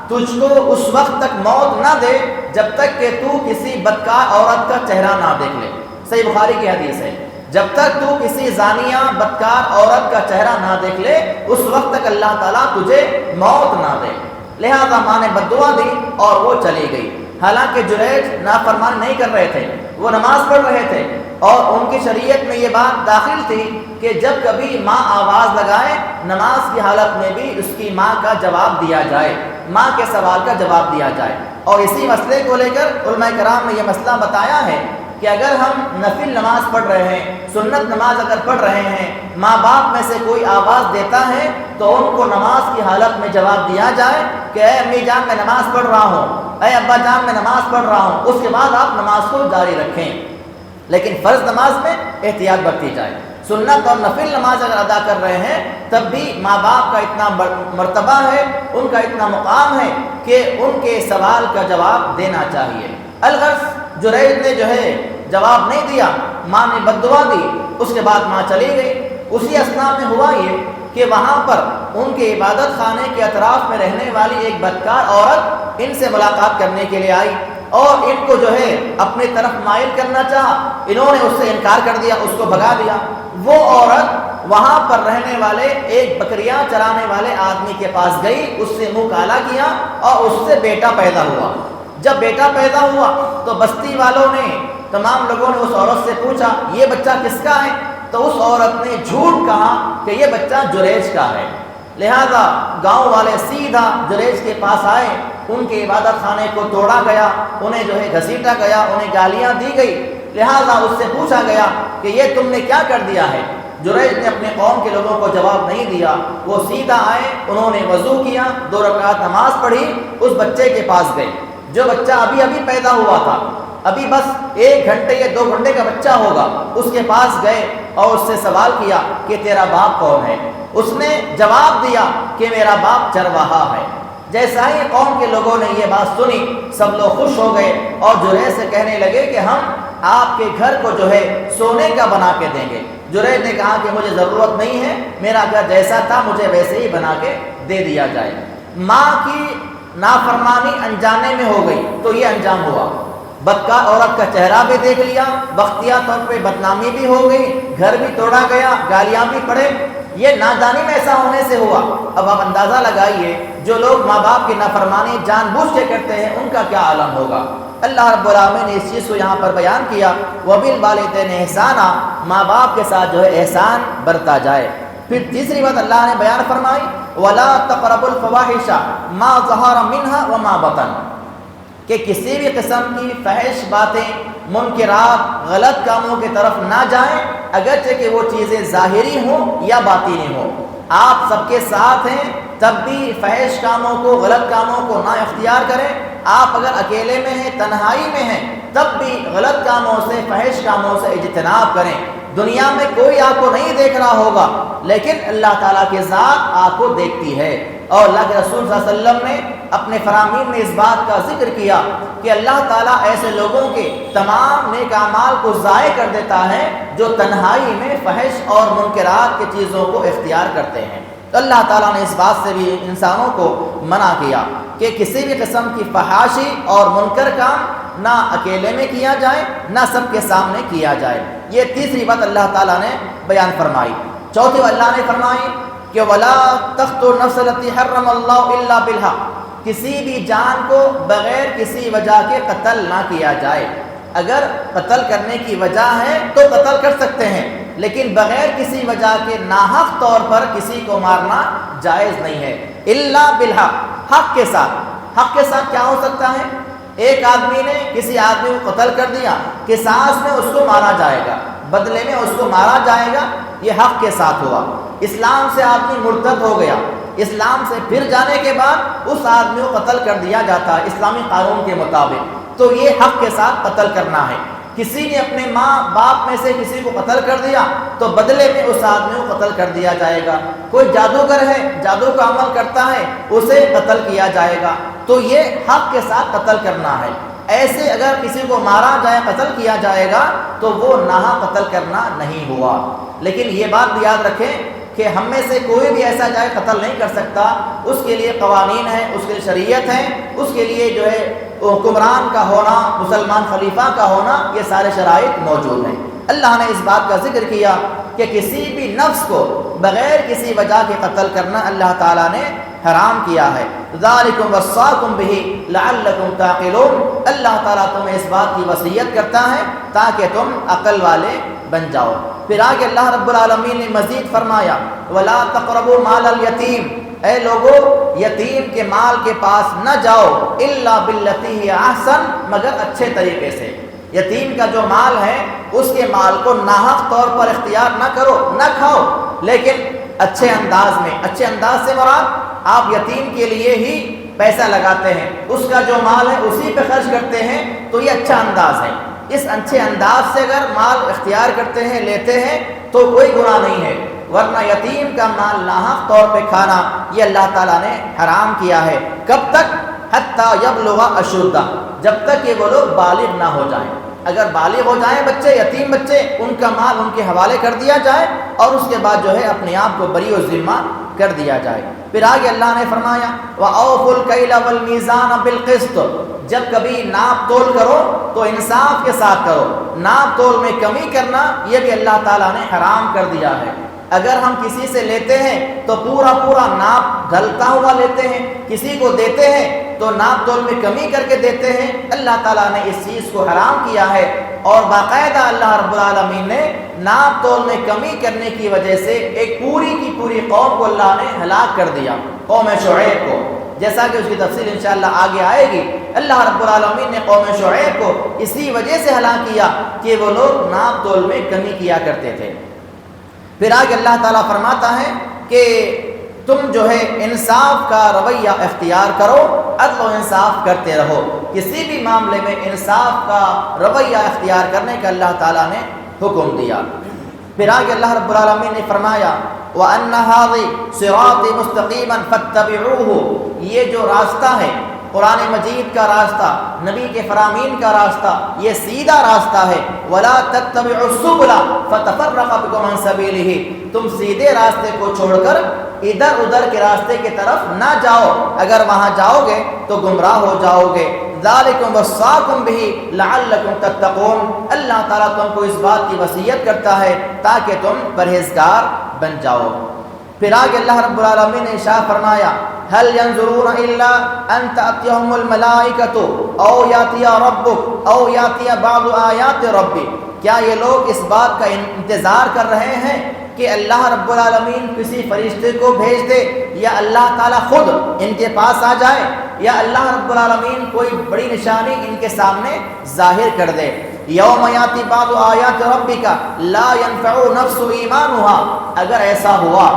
تجھ کو اس وقت تک موت نہ دے جب تک کہ تو کسی بدکار عورت کا چہرہ نہ دیکھ لے۔ صحیح بخاری کی حدیث ہے، جب تک تو کسی زانیہ بدکار عورت کا چہرہ نہ دیکھ لے اس وقت تک اللہ تعالیٰ تجھے موت نہ دے۔ لہذا ماں نے بد دعا دی اور وہ چلی گئی، حالانکہ جریج نافرمانی نہیں کر رہے تھے، وہ نماز پڑھ رہے تھے اور ان کی شریعت میں یہ بات داخل تھی کہ جب کبھی ماں آواز لگائے نماز کی حالت میں بھی اس کی ماں کا جواب دیا جائے، ماں کے سوال کا جواب دیا جائے۔ اور اسی مسئلے کو لے کر علماء کرام نے یہ مسئلہ بتایا ہے کہ اگر ہم نفل نماز پڑھ رہے ہیں، سنت نماز اگر پڑھ رہے ہیں، ماں باپ میں سے کوئی آواز دیتا ہے تو ان کو نماز کی حالت میں جواب دیا جائے کہ اے امی جان میں نماز پڑھ رہا ہوں، اے ابا جان میں نماز پڑھ رہا ہوں، اس کے بعد آپ نماز کو جاری رکھیں۔ لیکن فرض نماز میں احتیاط برتی جائے، سنت اور نفل نماز اگر ادا کر رہے ہیں تب بھی ماں باپ کا اتنا مرتبہ ہے، ان کا اتنا مقام ہے کہ ان کے سوال کا جواب دینا چاہیے۔ الغرض جریج نے جو ہے جواب نہیں دیا، ماں نے بد دعا دی، اس کے بعد ماں چلی گئی۔ اسی اثناء میں ہوا یہ کہ وہاں پر ان کے عبادت خانے کے اطراف میں رہنے والی ایک بدکار عورت ان سے ملاقات کرنے کے لیے آئی اور ان کو جو ہے اپنی طرف مائل کرنا چاہا، انہوں نے اس سے انکار کر دیا، اس کو بھگا دیا۔ وہ عورت وہاں پر رہنے والے ایک بکریاں چرانے والے آدمی کے پاس گئی، اس سے منہ کالا کیا اور اس سے بیٹا پیدا ہوا۔ جب بیٹا پیدا ہوا تو بستی والوں نے، تمام لوگوں نے اس عورت سے پوچھا یہ بچہ کس کا ہے؟ تو اس عورت نے جھوٹ کہا کہ یہ بچہ جریج کا ہے۔ لہذا گاؤں والے سیدھا جریج کے پاس آئے، ان کے عبادت خانے کو توڑا گیا، انہیں جو ہے گھسیٹا گیا، انہیں گالیاں دی گئی۔ لہذا اس سے پوچھا گیا کہ یہ تم نے کیا کر دیا ہے؟ جریج نے اپنے قوم کے لوگوں کو جواب نہیں دیا، وہ سیدھا آئے، انہوں نے وضو کیا، 2 رکعت نماز پڑھی، اس بچے کے پاس گئے جو بچہ ابھی پیدا ہوا تھا، ابھی بس 1 گھنٹے یا 2 گھنٹے کا بچہ ہوگا، اس کے پاس گئے اور اس سے سوال کیا کہ تیرا باپ کون ہے؟ اس نے جواب دیا کہ میرا باپ چرواہا ہے۔ جیسا ہی قوم کے لوگوں نے یہ بات سنی سب لوگ خوش ہو گئے اور جریج سے کہنے لگے کہ ہم آپ کے گھر کو جو ہے سونے کا بنا کے دیں گے۔ جریج نے کہا کہ مجھے ضرورت نہیں ہے، میرا گھر جیسا تھا مجھے ویسے ہی بنا کے دے دیا جائے۔ ماں کی نافرمانی انجانے میں ہو گئی تو یہ انجام ہوا، بدکار عورت کا چہرہ بھی دیکھ لیا، بختیہ طور پہ بدنامی بھی ہو گئی، گھر بھی توڑا گیا، گالیاں بھی پڑے، یہ نادانی میں ایسا ہونے سے ہوا۔ اب آپ اندازہ لگائیے جو لوگ ماں باپ کی نافرمانی جان بوجھ کے کرتے ہیں ان کا کیا عالم ہوگا۔ اللہ رب العالمین نے اس چیز کو یہاں پر بیان کیا، وَبِالْوَالِدَيْنِ إِحْسَانًا، ماں باپ کے ساتھ جو ہے احسان برتا جائے۔ پھر تیسری بات اللہ نے بیان فرمائی وَلَا تَقْرَبُوا الْفَوَاحِشَ مَا ظَهَرَ مِنْهَا وَمَا بَطَنَ، کہ کسی بھی قسم کی فحش باتیں، منکرات، غلط کاموں کی طرف نہ جائیں، اگرچہ کہ وہ چیزیں ظاہری ہوں یا باطنی ہوں۔ آپ سب کے ساتھ ہیں تب بھی فحش کاموں کو، غلط کاموں کو نہ اختیار کریں۔ آپ اگر اکیلے میں ہیں، تنہائی میں ہیں، تب بھی غلط کاموں سے، فحش کاموں سے اجتناب کریں۔ دنیا میں کوئی آپ کو نہیں دیکھ رہا ہوگا لیکن اللہ تعالیٰ کی ذات آپ کو دیکھتی ہے۔ اور اللہ کے رسول صلی اللہ علیہ وسلم نے اپنے فرامین میں اس بات کا ذکر کیا کہ اللہ تعالیٰ ایسے لوگوں کے تمام نیک اعمال کو ضائع کر دیتا ہے جو تنہائی میں فحش اور منکرات کی چیزوں کو اختیار کرتے ہیں۔ تو اللہ تعالیٰ نے اس بات سے بھی انسانوں کو منع کیا کہ کسی بھی قسم کی فحاشی اور منکر کام نہ اکیلے میں کیا جائے، نہ سب کے سامنے کیا جائے۔ یہ تیسری بات اللہ تعالیٰ نے بیان فرمائی۔ چوتھی بات اللہ نے فرمائی کہ وَلَا تَقْتُلُوا النَّفْسَ الَّتِي حَرَّمَ اللَّهُ إِلَّا بِالْحَقِّ، کسی بھی جان کو بغیر کسی وجہ کے قتل نہ کیا جائے۔ اگر قتل کرنے کی وجہ ہے تو قتل کر سکتے ہیں، لیکن بغیر کسی وجہ کے ناحق طور پر کسی کو مارنا جائز نہیں ہے۔ الا بالحق، حق کے ساتھ۔ حق کے ساتھ کیا ہو سکتا ہے؟ ایک آدمی نے کسی آدمی کو قتل کر دیا، قصاص میں اس کو مارا جائے گا، بدلے میں اس کو مارا جائے گا، یہ حق کے ساتھ ہوا۔ اسلام سے آدمی مرتد ہو گیا، اسلام سے پھر جانے کے بعد اس آدمی کو قتل کر دیا جاتا ہے اسلامی قانون کے مطابق، تو یہ حق کے ساتھ قتل کرنا ہے۔ کسی نے اپنے ماں باپ میں سے کسی کو قتل کر دیا تو بدلے میں اس آدمی کو قتل کر دیا جائے گا۔ کوئی جادوگر ہے، جادو کا عمل کرتا ہے، اسے قتل کیا جائے گا۔ تو یہ حق کے ساتھ قتل کرنا ہے۔ ایسے اگر کسی کو مارا جائے، قتل کیا جائے گا تو وہ ناحق قتل کرنا نہیں ہوا۔ لیکن یہ بات بھی یاد رکھیں کہ ہم میں سے کوئی بھی ایسا جائے قتل نہیں کر سکتا، اس کے لیے قوانین ہیں، اس کے لیے شریعت ہے، اس کے لیے جو ہے حکمران کا ہونا، مسلمان خلیفہ کا ہونا، یہ سارے شرائط موجود ہیں۔ اللہ نے اس بات کا ذکر کیا کہ کسی بھی نفس کو بغیر کسی وجہ کے قتل کرنا اللہ تعالیٰ نے حرام کیا ہے۔ ذالکم وصاکم بہ لعلکم تعقلون، اللہ تعالیٰ تمہیں اس بات کی وصیت کرتا ہے تاکہ تم عقل والے بن جاؤ۔ پھر آگے اللہ رب العالمین نے مزید فرمایا وَلَا تَقْرَبُوا مَالَ الْيَتِيمِ، اے لوگو یتیم کے مال کے پاس نہ جاؤ، إِلَّا بِالَّتِي هِيَ أَحْسَنُ، مگر اچھے طریقے سے۔ یتیم کا جو مال ہے اس کے مال کو ناحق طور پر اختیار نہ کرو، نہ کھاؤ، لیکن اچھے انداز میں۔ اچھے انداز سے مراد آپ یتیم کے لیے ہی پیسہ لگاتے ہیں، اس کا جو مال ہے اسی پہ خرچ کرتے ہیں، تو یہ اچھا انداز ہے۔ اس اچھے انداز سے اگر مال اختیار کرتے ہیں، لیتے ہیں، تو کوئی گناہ نہیں ہے، ورنہ یتیم کا مال ناحق طور پہ کھانا یہ اللہ تعالیٰ نے حرام کیا ہے۔ کب تک؟ حتیٰ یبلغ اشدہ، جب تک کہ وہ لوگ بالغ نہ ہو جائیں۔ اگر بالغ ہو جائیں بچے، یتیم بچے، ان کا مال ان کے حوالے کر دیا جائے اور اس کے بعد جو ہے اپنے آپ کو بری و ذمہ کر دیا جائے۔ پھر آگے اللہ نے فرمایا وَأَوْفُوا الْكَيْلَ وَالْمِيزَانَ بِالْقِسْطِ، جب کبھی ناپ تول کرو تو انصاف کے ساتھ کرو۔ ناپ تول میں کمی کرنا یہ بھی اللہ تعالیٰ نے حرام کر دیا ہے۔ اگر ہم کسی سے لیتے ہیں تو پورا ناپ ڈھلتا ہوا لیتے ہیں، کسی کو دیتے ہیں تو ناپ تول میں کمی کر کے دیتے ہیں، اللہ تعالیٰ نے اس چیز کو حرام کیا ہے۔ اور باقاعدہ اللہ رب العالمین نے ناپ تول میں کمی کرنے کی وجہ سے ایک پوری کی پوری قوم کو اللہ نے ہلاک کر دیا، قوم شعیب کو، جیسا کہ اس کی تفصیل انشاءاللہ آگے آئے گی۔ اللہ رب العالمین نے قوم شعیب کو اسی وجہ سے ہلاک کیا کہ وہ لوگ ناپ تول میں کمی کیا کرتے تھے۔ پھر آگے اللہ تعالیٰ فرماتا ہے کہ تم جو ہے انصاف کا رویہ اختیار کرو، عدل و انصاف کرتے رہو۔ کسی بھی معاملے میں انصاف کا رویہ اختیار کرنے کا اللہ تعالیٰ نے حکم دیا۔ پھر آگے اللہ رب العالمین نے فرمایا وَأَنَّ هَذِهِ صِرَاطِي مُسْتَقِيمًا فَاتَّبِعُوهُ، یہ جو راستہ ہے قرآن مجید کا راستہ، نبی کے فرامین کا راستہ، یہ سیدھا راستہ ہے۔ وَلَا تَتَّبِعُوا السُّبُلَ فَتَفَرَّقَ بِكُمْ عَنْ سَبِيلِهِ، تم سیدھے راستے کو چھوڑ کر ادھر ادھر کے راستے کی طرف نہ جاؤ، اگر وہاں جاؤ گے تو گمراہ ہو جاؤ گے۔ ذَلِكُمْ وَصَّاكُمْ بِهِ لَعَلَّكُمْ تَتَّقُونَ، اللہ تعالیٰ تم کو اس بات کی وصیت کرتا ہے تاکہ تم پرہیزگار بن جاؤ۔ پھر آگے اللہ رب العالمین نے ارشاد فرمایا هل ينظرون الا ان تأتيهم الملائكة او ياتي ربك او ياتي بعض آیات ربك، کیا یہ لوگ اس بات کا انتظار کر رہے ہیں کہ اللہ رب العالمین کسی فرشتے کو بھیج دے، یا اللہ تعالیٰ خود ان کے پاس آ جائے، یا اللہ رب العالمین کوئی بڑی نشانی ان کے سامنے ظاہر کر دے؟ یوم یاتی بعض آیات ربک لا ينفع نفس ایمانها، اگر ایسا ہوا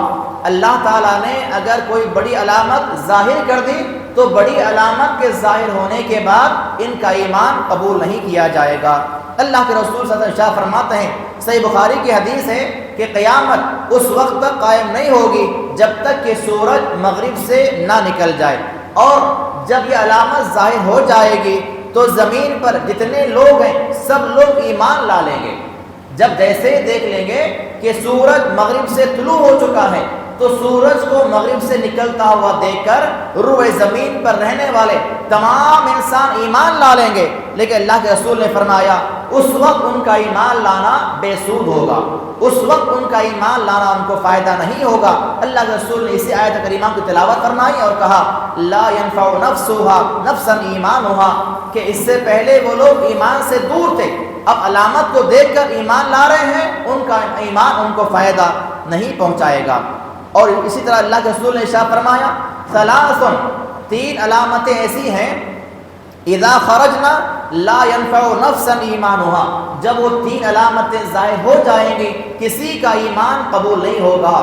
اللہ تعالیٰ نے اگر کوئی بڑی علامت ظاہر کر دی تو بڑی علامت کے ظاہر ہونے کے بعد ان کا ایمان قبول نہیں کیا جائے گا۔ اللہ کے رسول صلی اللہ علیہ وسلم فرماتے ہیں، صحیح بخاری کی حدیث ہے کہ قیامت اس وقت تک قائم نہیں ہوگی جب تک کہ سورج مغرب سے نہ نکل جائے، اور جب یہ علامت ظاہر ہو جائے گی تو زمین پر جتنے لوگ ہیں سب لوگ ایمان لا لیں گے۔ جب جیسے ہی دیکھ لیں گے کہ سورج مغرب سے طلوع ہو چکا ہے تو سورج کو مغرب سے نکلتا ہوا دیکھ کر روئے زمین پر رہنے والے تمام انسان ایمان لا لیں گے، لیکن اللہ کے رسول نے فرمایا اس وقت ان کا ایمان لانا بے سود ہوگا، اس وقت ان کا ایمان لانا ان کو فائدہ نہیں ہوگا۔ اللہ کے رسول نے اسی آیت کریمہ کی تلاوت فرمائی اور کہا لا ينفع نفسا ایمانها، کہ اس سے پہلے وہ لوگ ایمان سے دور تھے، اب علامت کو دیکھ کر ایمان لا رہے ہیں، ان کا ایمان ان کو فائدہ نہیں پہنچائے گا۔ اور اسی طرح اللہ کے رسول نے ارشاد فرمایا ثلاث، تین علامتیں ایسی ہیں اذا خرجنا لا ينفع نفسا ایمانها، جب وہ تین علامتیں ظاہر ہو جائیں گی کسی کا ایمان قبول نہیں ہوگا،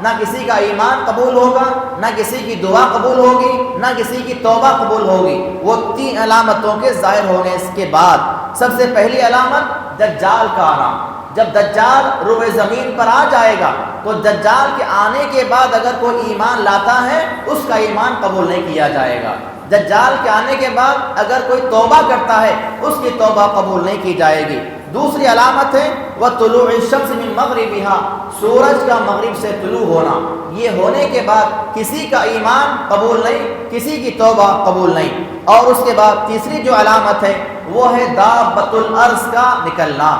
نہ کسی کا ایمان قبول ہوگا، نہ کسی کی دعا قبول ہوگی، نہ کسی کی توبہ قبول ہوگی۔ وہ تین علامتوں کے ظاہر ہونے کے بعد سب سے پہلی علامت دجال کا آنا۔ جب دجال روئے زمین پر آ جائے گا تو دجال کے آنے کے بعد اگر کوئی ایمان لاتا ہے اس کا ایمان قبول نہیں کیا جائے گا۔ دجال کے آنے کے بعد اگر کوئی توبہ کرتا ہے اس کی توبہ قبول نہیں کی جائے گی۔ دوسری علامت ہے وطلوع الشمس من مغربها، سورج کا مغرب سے طلوع ہونا۔ یہ ہونے کے بعد کسی کا ایمان قبول نہیں، کسی کی توبہ قبول نہیں۔ اور اس کے بعد تیسری جو علامت ہے وہ ہے دابۃ الارض کا نکلنا،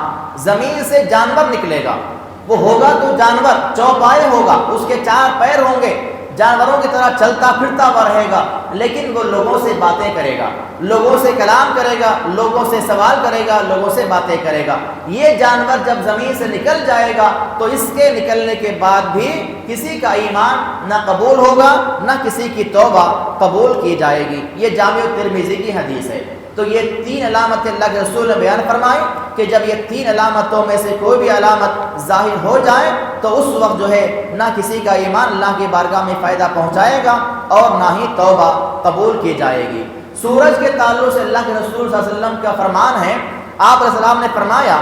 زمین سے جانور نکلے گا۔ وہ ہوگا تو جانور چوپائے ہوگا، اس کے چار پیر ہوں گے، جانوروں کی طرح چلتا پھرتا ہوا رہے گا، لیکن وہ لوگوں سے باتیں کرے گا، لوگوں سے کلام کرے گا، لوگوں سے سوال کرے گا، لوگوں سے باتیں کرے گا۔ یہ جانور جب زمین سے نکل جائے گا تو اس کے نکلنے کے بعد بھی کسی کا ایمان نہ قبول ہوگا، نہ کسی کی توبہ قبول کی جائے گی۔ یہ جامع ترمذی کی حدیث ہے۔ تو یہ تین علامتیں اللہ کے رسول نے بیان فرمائی کہ جب یہ تین علامتوں میں سے کوئی بھی علامت ظاہر ہو جائے تو اس وقت جو ہے نہ کسی کا ایمان اللہ کی بارگاہ میں فائدہ پہنچائے گا اور نہ ہی توبہ قبول کی جائے گی۔ سورج کے تعلق سے اللہ کے رسول صلی اللہ علیہ وسلم کا فرمان ہے، آپ علیہ السلام نے فرمایا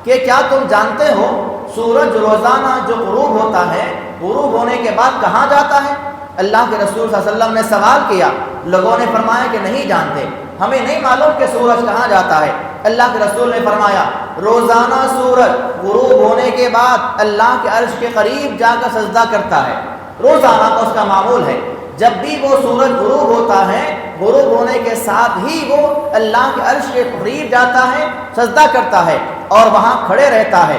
کہ کیا تم جانتے ہو سورج روزانہ جو غروب ہوتا ہے غروب ہونے کے بعد کہاں جاتا ہے؟ اللہ کے رسول صلی اللہ علیہ وسلم نے سوال کیا، لوگوں نے فرمایا کہ نہیں جانتے، ہمیں نہیں معلوم کہ سورج کہاں جاتا ہے۔ اللہ کے رسول نے فرمایا روزانہ سورج غروب ہونے کے بعد اللہ کے عرش کے قریب جا کر سجدہ کرتا ہے، روزانہ کا اس کا معمول ہے۔ جب بھی وہ سورج غروب ہوتا ہے غروب ہونے کے ساتھ ہی وہ اللہ کے عرش کے قریب جاتا ہے، سجدہ کرتا ہے اور وہاں کھڑے رہتا ہے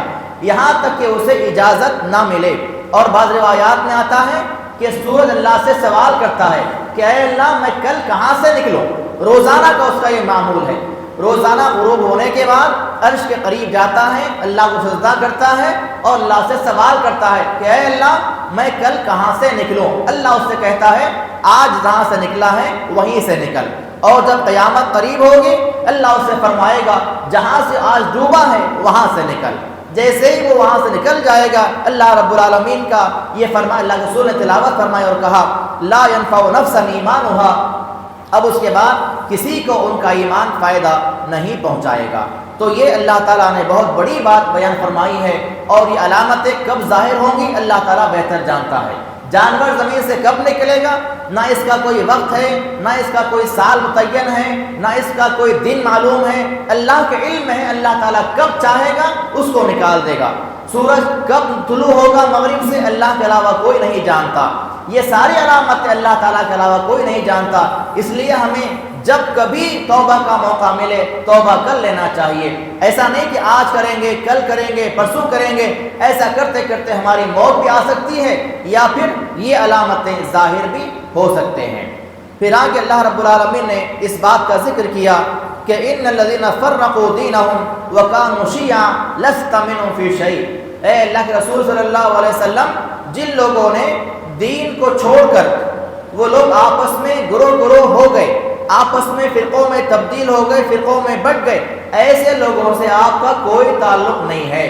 یہاں تک کہ اسے اجازت نہ ملے۔ اور بعض روایات میں آتا ہے کہ سورج اللہ سے سوال کرتا ہے کہ اے اللہ میں کل کہاں سے نکلوں؟ روزانہ کا اس کا یہ معمول ہے، روزانہ غروب ہونے کے بعد عرش کے قریب جاتا ہے، اللہ کو سجدہ کرتا ہے اور اللہ سے سوال کرتا ہے کہ اے اللہ میں کل کہاں سے نکلوں؟ اللہ اس سے کہتا ہے آج جہاں سے نکلا ہے وہیں سے نکل۔ اور جب قیامت قریب ہوگی اللہ اس سے فرمائے گا جہاں سے آج ڈوبا ہے وہاں سے نکل۔ جیسے ہی وہ وہاں سے نکل جائے گا اللہ رب العالمین کا یہ فرمان اللہ کے رسول نے تلاوت فرمائی اور کہا لا ينفع نفسا ایمانها، اب اس کے بعد کسی کو ان کا ایمان فائدہ نہیں پہنچائے گا۔ تو یہ اللہ تعالیٰ نے بہت بڑی بات بیان فرمائی ہے، اور یہ علامتیں کب ظاہر ہوں گی اللہ تعالیٰ بہتر جانتا ہے۔ جانور زمین سے کب نکلے گا نہ اس کا کوئی وقت ہے، نہ اس کا کوئی سال متعین ہے، نہ اس کا کوئی دن معلوم ہے، اللہ کے علم ہے، اللہ تعالیٰ کب چاہے گا اس کو نکال دے گا۔ سورج کب طلوع ہوگا مغرب سے اللہ کے علاوہ کوئی نہیں جانتا۔ یہ ساری علامتیں اللہ تعالیٰ کے علاوہ کوئی نہیں جانتا، اس لیے ہمیں جب کبھی توبہ کا موقع ملے توبہ کر لینا چاہیے۔ ایسا نہیں کہ آج کریں گے، کل کریں گے، پرسوں کریں گے، ایسا کرتے کرتے ہماری موت بھی آ سکتی ہے یا پھر یہ علامتیں ظاہر بھی ہو سکتے ہیں۔ پھر آگے اللہ رب العالمین نے اس بات کا ذکر کیا کہ ان الذین فرقوا دینہم وکانوا شیعا لست منہم فی شیء، اے اللہ کے رسول صلی اللہ علیہ وسلم جن لوگوں نے دین کو چھوڑ کر وہ لوگ آپس میں گروہ گروہ ہو گئے، آپس میں فرقوں میں تبدیل ہو گئے، فرقوں میں بٹ گئے، ایسے لوگوں سے آپ کا کوئی تعلق نہیں ہے،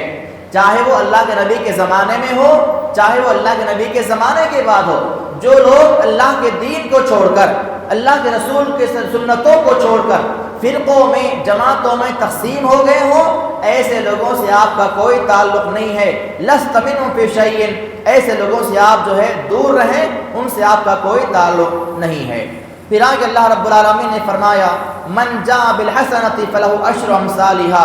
چاہے وہ اللہ کے نبی کے زمانے میں ہو چاہے وہ اللہ کے نبی کے زمانے کے بعد ہو۔ جو لوگ اللہ کے دین کو چھوڑ کر اللہ کے رسول کے سنتوں کو چھوڑ کر فرقوں میں جماعتوں میں تقسیم ہو گئے ہوں، ایسے لوگوں سے آپ کا کوئی تعلق نہیں ہے۔ لست منہم فی شیء، ایسے لوگوں سے آپ جو ہے دور رہیں، ان سے آپ کا کوئی تعلق نہیں ہے۔ پھر آگے اللہ رب العالمین نے فرمایا من جاء بالحسنۃ فلہ عشر امثالھا،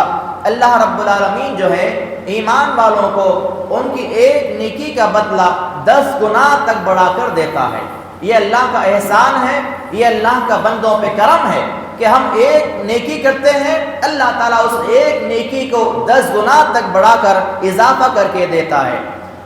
اللہ رب العالمین جو ہے ایمان والوں کو ان کی ایک نیکی کا بدلہ 10 گنا تک بڑھا کر دیتا ہے۔ یہ اللہ کا احسان ہے، یہ اللہ کا بندوں پہ کرم ہے کہ ہم ایک نیکی کرتے ہیں اللہ تعالیٰ اس ایک نیکی کو 10 گنا تک بڑھا کر اضافہ کر کے دیتا ہے۔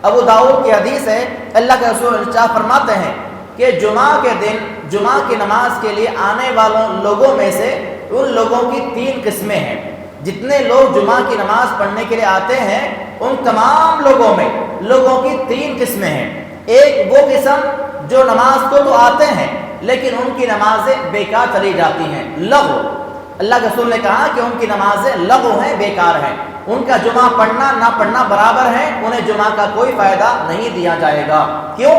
ابو داؤد کی حدیث ہے، اللہ کے رسول فرماتے ہیں کہ جمعہ کے دن جمعہ کی نماز کے لیے آنے والوں لوگوں میں سے ان لوگوں کی 3 قسمیں ہیں۔ جتنے لوگ جمعہ کی نماز پڑھنے کے لیے آتے ہیں ان تمام لوگوں میں لوگوں کی 3 قسمیں ہیں۔ ایک وہ قسم جو نماز کو تو آتے ہیں لیکن ان کی نمازیں بیکار چلی جاتی ہیں، لغو۔ اللہ کے رسول نے کہا کہ ان کی نمازیں لغو ہیں، بیکار ہیں، ان کا جمعہ پڑھنا نہ پڑھنا برابر ہے، انہیں جمعہ کا کوئی فائدہ نہیں دیا جائے گا۔ کیوں؟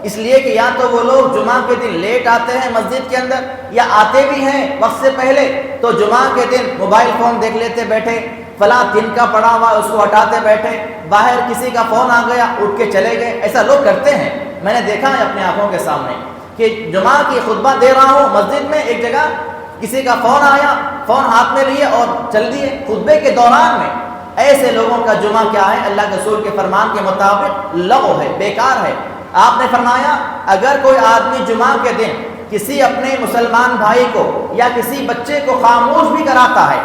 اس لیے کہ یا تو وہ لوگ جمعہ کے دن لیٹ آتے ہیں مسجد کے اندر، یا آتے بھی ہیں وقت سے پہلے تو جمعہ کے دن موبائل فون دیکھ لیتے بیٹھے، فلاں دن کا پڑا ہوا اس کو ہٹاتے بیٹھے، باہر کسی کا فون آ گیا اٹھ کے چلے گئے۔ ایسا لوگ کرتے ہیں، میں نے دیکھا ہے اپنے آنکھوں کے سامنے کہ جمعہ کی خطبہ دے رہا ہوں مسجد میں، ایک جگہ کسی کا فون آیا، فون ہاتھ میں لیے اور چل دیے خطبے کے دوران میں۔ ایسے لوگوں کا جمعہ کیا ہے؟ اللہ کے رسول کے فرمان کے مطابق لغو ہے، بیکار ہے۔ آپ نے فرمایا اگر کوئی آدمی جمعہ کے دن کسی اپنے مسلمان بھائی کو یا کسی بچے کو خاموش بھی کراتا ہے،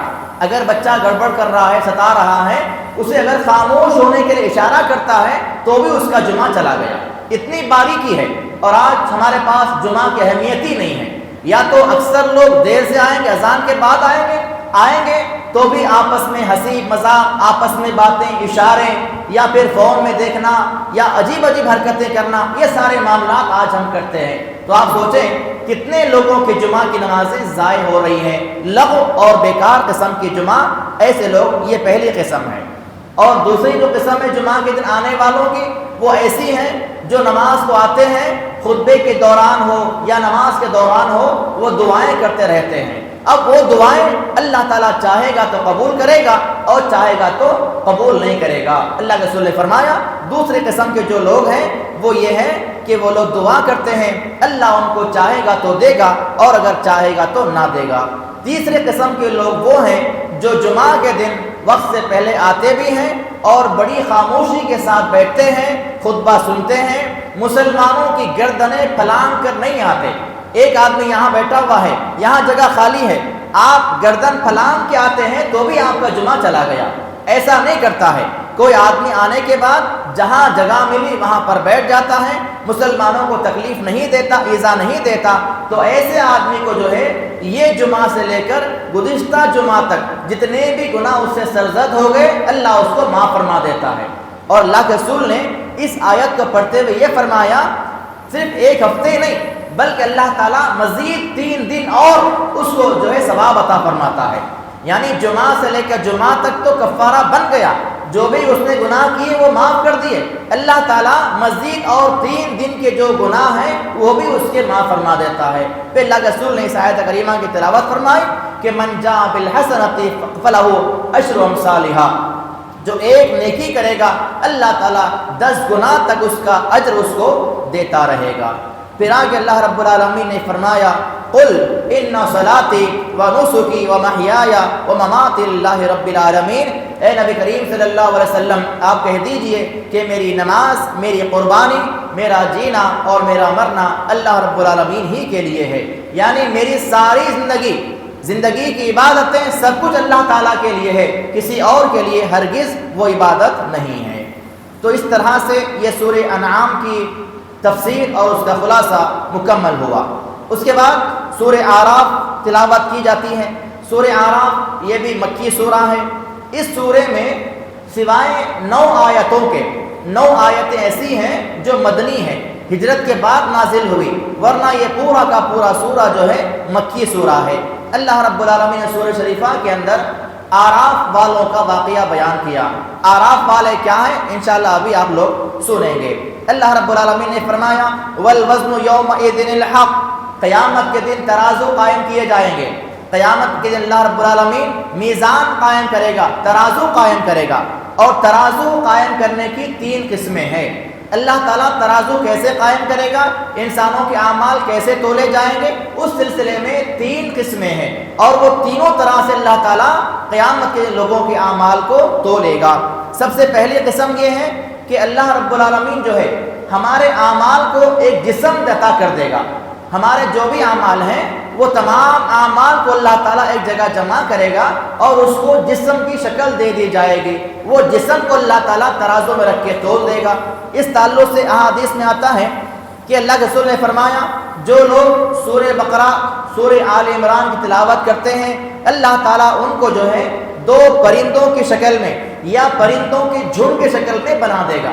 اگر بچہ گڑبڑ کر رہا ہے، ستا رہا ہے، اسے اگر خاموش ہونے کے لیے اشارہ کرتا ہے تو بھی اس کا جمعہ چلا گیا۔ اتنی باریکی ہے، اور آج ہمارے پاس جمعہ کی اہمیت ہی نہیں ہے۔ یا تو اکثر لوگ دیر سے آئیں گے، اذان کے بعد آئیں گے تو بھی آپس میں ہنسی مذاق، آپس میں باتیں، اشارے، یا پھر فون میں دیکھنا یا عجیب عجیب حرکتیں کرنا، یہ سارے معاملات آج ہم کرتے ہیں۔ تو آپ سوچیں کتنے لوگوں کی جمعہ کی نمازیں ضائع ہو رہی ہیں، لغو اور بیکار قسم کی جمعہ۔ ایسے لوگ، یہ پہلی قسم ہے۔ اور دوسری جو قسم ہے جمعہ کے دن آنے والوں کی، وہ ایسی ہیں جو نماز کو آتے ہیں، خطبے کے دوران ہو یا نماز کے دوران ہو، وہ دعائیں کرتے رہتے ہیں۔ اب وہ دعائیں اللہ تعالیٰ چاہے گا تو قبول کرے گا اور چاہے گا تو قبول نہیں کرے گا۔ اللہ کے رسول نے فرمایا دوسری قسم کے جو لوگ ہیں وہ یہ ہے کہ وہ لوگ دعا کرتے ہیں، اللہ ان کو چاہے گا تو دے گا اور اگر چاہے گا تو نہ دے گا۔ تیسری قسم کے لوگ وہ ہیں جو جمعہ کے دن وقت سے پہلے آتے بھی ہیں اور بڑی خاموشی کے ساتھ بیٹھتے ہیں، خطبہ سنتے ہیں، مسلمانوں کی گردنیں پھلانگ کر نہیں آتے۔ ایک آدمی یہاں بیٹھا ہوا ہے، یہاں جگہ خالی ہے، آپ گردن پھلانگ کے آتے ہیں تو بھی آپ کا جمعہ چلا گیا۔ ایسا نہیں کرتا ہے۔ کوئی آدمی آنے کے بعد جہاں جگہ ملی وہاں پر بیٹھ جاتا ہے، مسلمانوں کو تکلیف نہیں دیتا، ایذا نہیں دیتا، تو ایسے آدمی کو جو ہے یہ جمعہ سے لے کر گزشتہ جمعہ تک جتنے بھی گناہ اس سے سرزد ہو گئے اللہ اس کو معاف فرما دیتا ہے۔ اور اللہ کے رسول نے اس آیت کو پڑھتے ہوئے یہ فرمایا صرف ایک ہفتے نہیں بلکہ اللہ تعالیٰ مزید 3 دن اور اس کو جو ہے ثواب عطا فرماتا ہے۔ یعنی جمعہ سے لے کر جمعہ تک تو کفارہ بن گیا، جو بھی اس نے گناہ کیے وہ معاف کر دیے، اللہ تعالیٰ مزید اور 3 دن کے جو گناہ ہیں وہ بھی اس کے معاف فرما دیتا ہے۔ پھر اللہ کے رسول نے اس آیت کریمہ کی تلاوت فرمائی کہ من جاء بالحسنۃ فلہ عشر امثالھا، جو ایک نیکی کرے گا اللہ تعالیٰ 10 گنا تک اس کا اجر اس کو دیتا رہے گا۔ پھر آگے اللہ رب العالمین نے فرمایا قل ان صلاتی و نسکی و محیای و مماتی اللہ رب العالمین، اے نبی کریم صلی اللہ علیہ وسلم آپ کہہ دیجئے کہ میری نماز، میری قربانی، میرا جینا اور میرا مرنا اللہ رب العالمین ہی کے لیے ہے۔ یعنی میری ساری زندگی کی عبادتیں سب کچھ اللہ تعالیٰ کے لیے ہے، کسی اور کے لیے ہرگز وہ عبادت نہیں ہے۔ تو اس طرح سے یہ سورہ انعام کی تفسیر اور اس کا خلاصہ مکمل ہوا۔ اس کے بعد سورہ اعراف تلاوت کی جاتی ہے۔ سورہ اعراف یہ بھی مکی سورہ ہے۔ اس سورے میں سوائے 9 آیتوں کے 9 آیتیں ایسی ہیں جو مدنی ہیں، ہجرت کے بعد نازل ہوئی، ورنہ یہ پورا کا پورا سورہ جو ہے مکی سورہ ہے۔ اللہ رب العالمین نے سورہ شریفہ کے اندر اعراف والوں کا واقعہ بیان کیا۔ اعراف والے کیا ہیں انشاءاللہ ابھی آپ لوگ سنیں گے۔ اللہ رب العالمین نے فرمایا والوزن یومئذ الحق، قیامت کے دن ترازو قائم کیے جائیں گے۔ قیامت کے دن اللہ رب العالمین میزان قائم کرے گا، ترازو قائم کرے گا، اور ترازو قائم کرنے کی 3 قسمیں ہیں۔ اللہ تعالیٰ ترازو کیسے قائم کرے گا، انسانوں کے اعمال کیسے تولے جائیں گے، اس سلسلے میں 3 قسمیں ہیں، اور وہ تینوں طرح سے اللہ تعالیٰ قیامت کے لوگوں کے اعمال کو تولے گا۔ سب سے پہلی قسم یہ ہے کہ اللہ رب العالمین جو ہے ہمارے اعمال کو ایک جسم عطا کر دے گا۔ ہمارے جو بھی اعمال ہیں وہ تمام اعمال کو اللہ تعالیٰ ایک جگہ جمع کرے گا اور اس کو جسم کی شکل دے دی جائے گی۔ وہ جسم کو اللہ تعالیٰ ترازو میں رکھ کے تول دے گا۔ اس تعلق سے احادیث میں آتا ہے کہ اللہ کے رسول نے فرمایا جو لوگ سورہ بقرہ، سورہ آل عمران کی تلاوت کرتے ہیں اللہ تعالیٰ ان کو جو ہے 2 پرندوں کی شکل میں یا پرندوں کی جھنڈ کی شکل میں بنا دے گا۔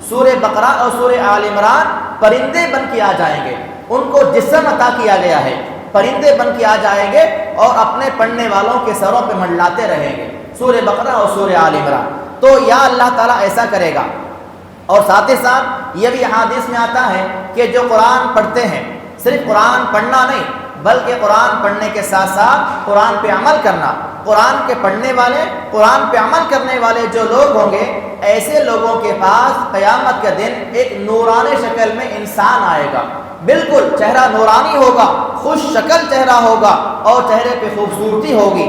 سورہ بقرہ اور سورہ آل عمران پرندے بن کے آ جائیں گے، ان کو جسم عطا کیا گیا ہے، پرندے بن کے آ جائیں گے اور اپنے پڑھنے والوں کے سروں پہ منڈلاتے رہیں گے، سورہ بقرہ اور سورہ آل عمران۔ تو یا اللہ تعالیٰ ایسا کرے گا۔ اور ساتھ ہی ساتھ یہ بھی حدیث میں آتا ہے کہ جو قرآن پڑھتے ہیں، صرف قرآن پڑھنا نہیں بلکہ قرآن پڑھنے کے ساتھ ساتھ قرآن پہ عمل کرنا، قرآن کے پڑھنے والے، قرآن پہ عمل کرنے والے جو لوگ ہوں گے، ایسے لوگوں کے پاس قیامت کے دن ایک نورانی شکل میں انسان آئے گا، بالکل چہرہ نورانی ہوگا، خوش شکل چہرہ ہوگا اور چہرے پہ خوبصورتی ہوگی۔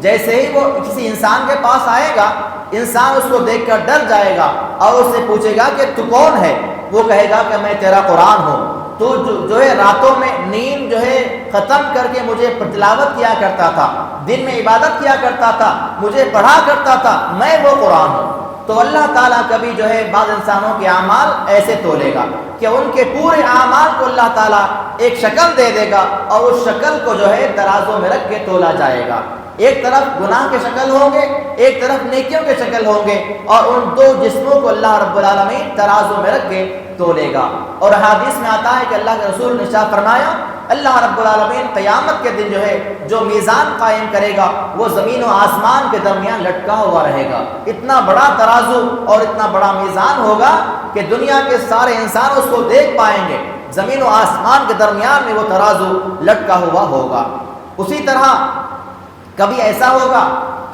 جیسے ہی وہ کسی انسان کے پاس آئے گا، انسان اس کو دیکھ کر ڈر جائے گا اور اس سے پوچھے گا کہ تو کون ہے؟ وہ کہے گا کہ میں تیرا قرآن ہوں، تو جو ہے راتوں میں نیند جو ہے ختم کر کے مجھے تلاوت کیا کرتا تھا، دن میں عبادت کیا کرتا تھا، مجھے پڑھا کرتا تھا، میں وہ قرآن ہوں۔ تو اللہ تعالیٰ کبھی جو ہے بعض انسانوں کے اعمال ایسے تولے گا کہ ان کے پورے اعمال کو اللہ تعالیٰ ایک شکل دے دے گا اور اس شکل کو جو ہے ترازوں میں رکھ کے تولا جائے گا۔ ایک طرف گناہ کے شکل ہوں گے، ایک طرف نیکیوں کے شکل ہوں گے، اور ان دو جسموں کو اللہ رب العالمین ترازوں میں رکھ کے تولے گا۔ اور حدیث میں آتا ہے کہ اللہ کے رسول نے ارشاد فرمایا، اللہ رب العالمین قیامت کے دن جو ہے جو میزان قائم کرے گا وہ زمین و آسمان کے درمیان لٹکا ہوا رہے گا۔ اتنا بڑا ترازو اور اتنا بڑا میزان ہوگا کہ دنیا کے سارے انسان اس کو دیکھ پائیں گے، زمین و آسمان کے درمیان میں وہ ترازو لٹکا ہوا ہوگا۔ اسی طرح کبھی ایسا ہوگا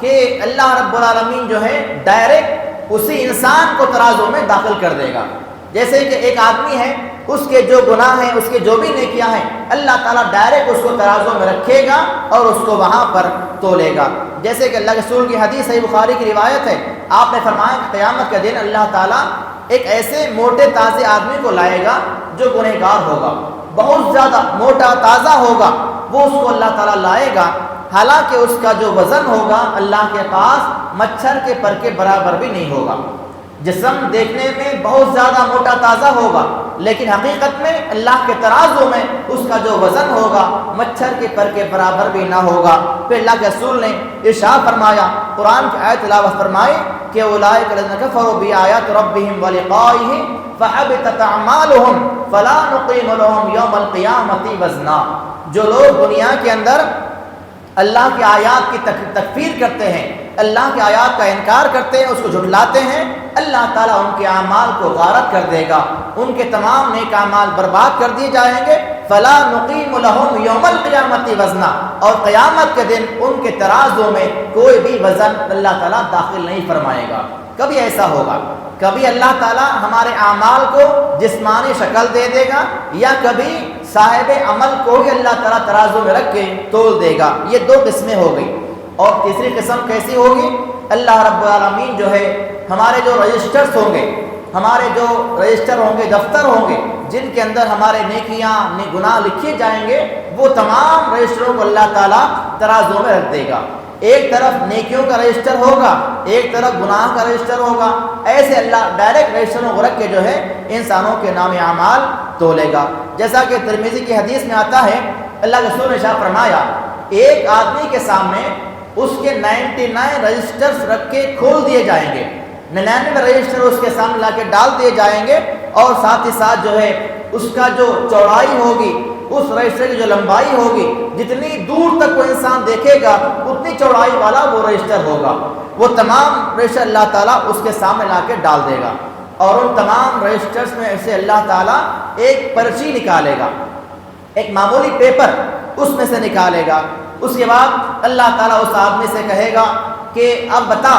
کہ اللہ رب العالمین جو ہے ڈائریکٹ اسی انسان کو ترازو میں داخل کر دے گا۔ جیسے کہ ایک آدمی ہے، اس کے جو گناہ ہیں، اس کے جو بھی نیکیاں ہیں، اللہ تعالیٰ ڈائریکٹ اس کو ترازو میں رکھے گا اور اس کو وہاں پر تولے گا۔ جیسے کہ اللہ کے رسول کی حدیث صحیح بخاری کی روایت ہے، آپ نے فرمایا کہ قیامت کے دن اللہ تعالیٰ ایک ایسے موٹے تازے آدمی کو لائے گا جو گنہگار ہوگا، بہت زیادہ موٹا تازہ ہوگا، وہ اس کو اللہ تعالیٰ لائے گا، حالانکہ اس کا جو وزن ہوگا اللہ کے پاس مچھر کے پر کے برابر بھی نہیں ہوگا۔ جسم دیکھنے میں بہت زیادہ موٹا تازہ ہوگا، لیکن حقیقت میں اللہ کے ترازو میں اس کا جو وزن ہوگا مچھر کے پر کے برابر بھی نہ ہوگا۔ پھر اللہ کے رسول نے ارشاد فرمایا، قرآن کی آیت تلاوت فرمائے کہ اولئک الذین کفروا بآیات ربہم ولقائہ فحبطت اعمالہم فلا نقیم لہم یوم القیامۃ وزنا۔ جو لوگ دنیا کے اندر اللہ کی آیات کی تکفیر کرتے ہیں، اللہ کی آیات کا انکار کرتے ہیں، اس کو جھٹلاتے ہیں، اللہ تعالیٰ ان کے اعمال کو غارت کر دے گا، ان کے تمام نیک اعمال برباد کر دیے جائیں گے۔ فلا نقیم لہم یوم القیامۃ وزنا، اور قیامت کے دن ان کے ترازوں میں کوئی بھی وزن اللہ تعالیٰ داخل نہیں فرمائے گا۔ کبھی ایسا ہوگا، کبھی اللہ تعالیٰ ہمارے اعمال کو جسمانی شکل دے دے گا، یا کبھی صاحب عمل کو ہی اللہ تعالیٰ ترازو میں رکھ کے تول دے گا۔ یہ دو قسمیں ہو گئی۔ اور تیسری قسم کیسی ہوگی؟ اللہ رب العالمین جو ہے ہمارے جو رجسٹرز ہوں گے، ہمارے جو رجسٹر ہوں گے، دفتر ہوں گے جن کے اندر ہمارے نیکیاں گناہ لکھے جائیں گے، وہ تمام رجسٹروں کو اللہ تعالیٰ ترازو میں رکھ دے گا۔ ایک طرف نیکیوں کا رجسٹر ہوگا، ایک طرف گناہ کا رجسٹر ہوگا، ایسے اللہ ڈائریکٹ رجسٹروں کو رکھ کے جو ہے انسانوں کے نام اعمال تولے گا۔ جیسا کہ ترمذی کی حدیث میں آتا ہے، اللہ کے رسول نے ارشاد فرمایا، ایک آدمی کے سامنے اس کے 99 رجسٹرز رکھ کے کھول دیے جائیں گے، 99 رجسٹر اس کے سامنے لا کے ڈال دیے جائیں گے، اور ساتھ ہی ساتھ جو ہے اس کا جو چوڑائی ہوگی، اس رجسٹر کی جو لمبائی ہوگی، جتنی دور تک وہ انسان دیکھے گا اتنی چوڑائی والا وہ رجسٹر ہوگا۔ وہ تمام رجسٹر اللہ تعالیٰ اس کے سامنے لا کے ڈال دے گا، اور ان تمام رجسٹرز میں سے اللہ تعالیٰ ایک پرچی نکالے گا، ایک معمولی پیپر اس میں سے نکالے گا۔ اس کے بعد اللہ تعالیٰ اس آدمی سے کہے گا کہ اب بتا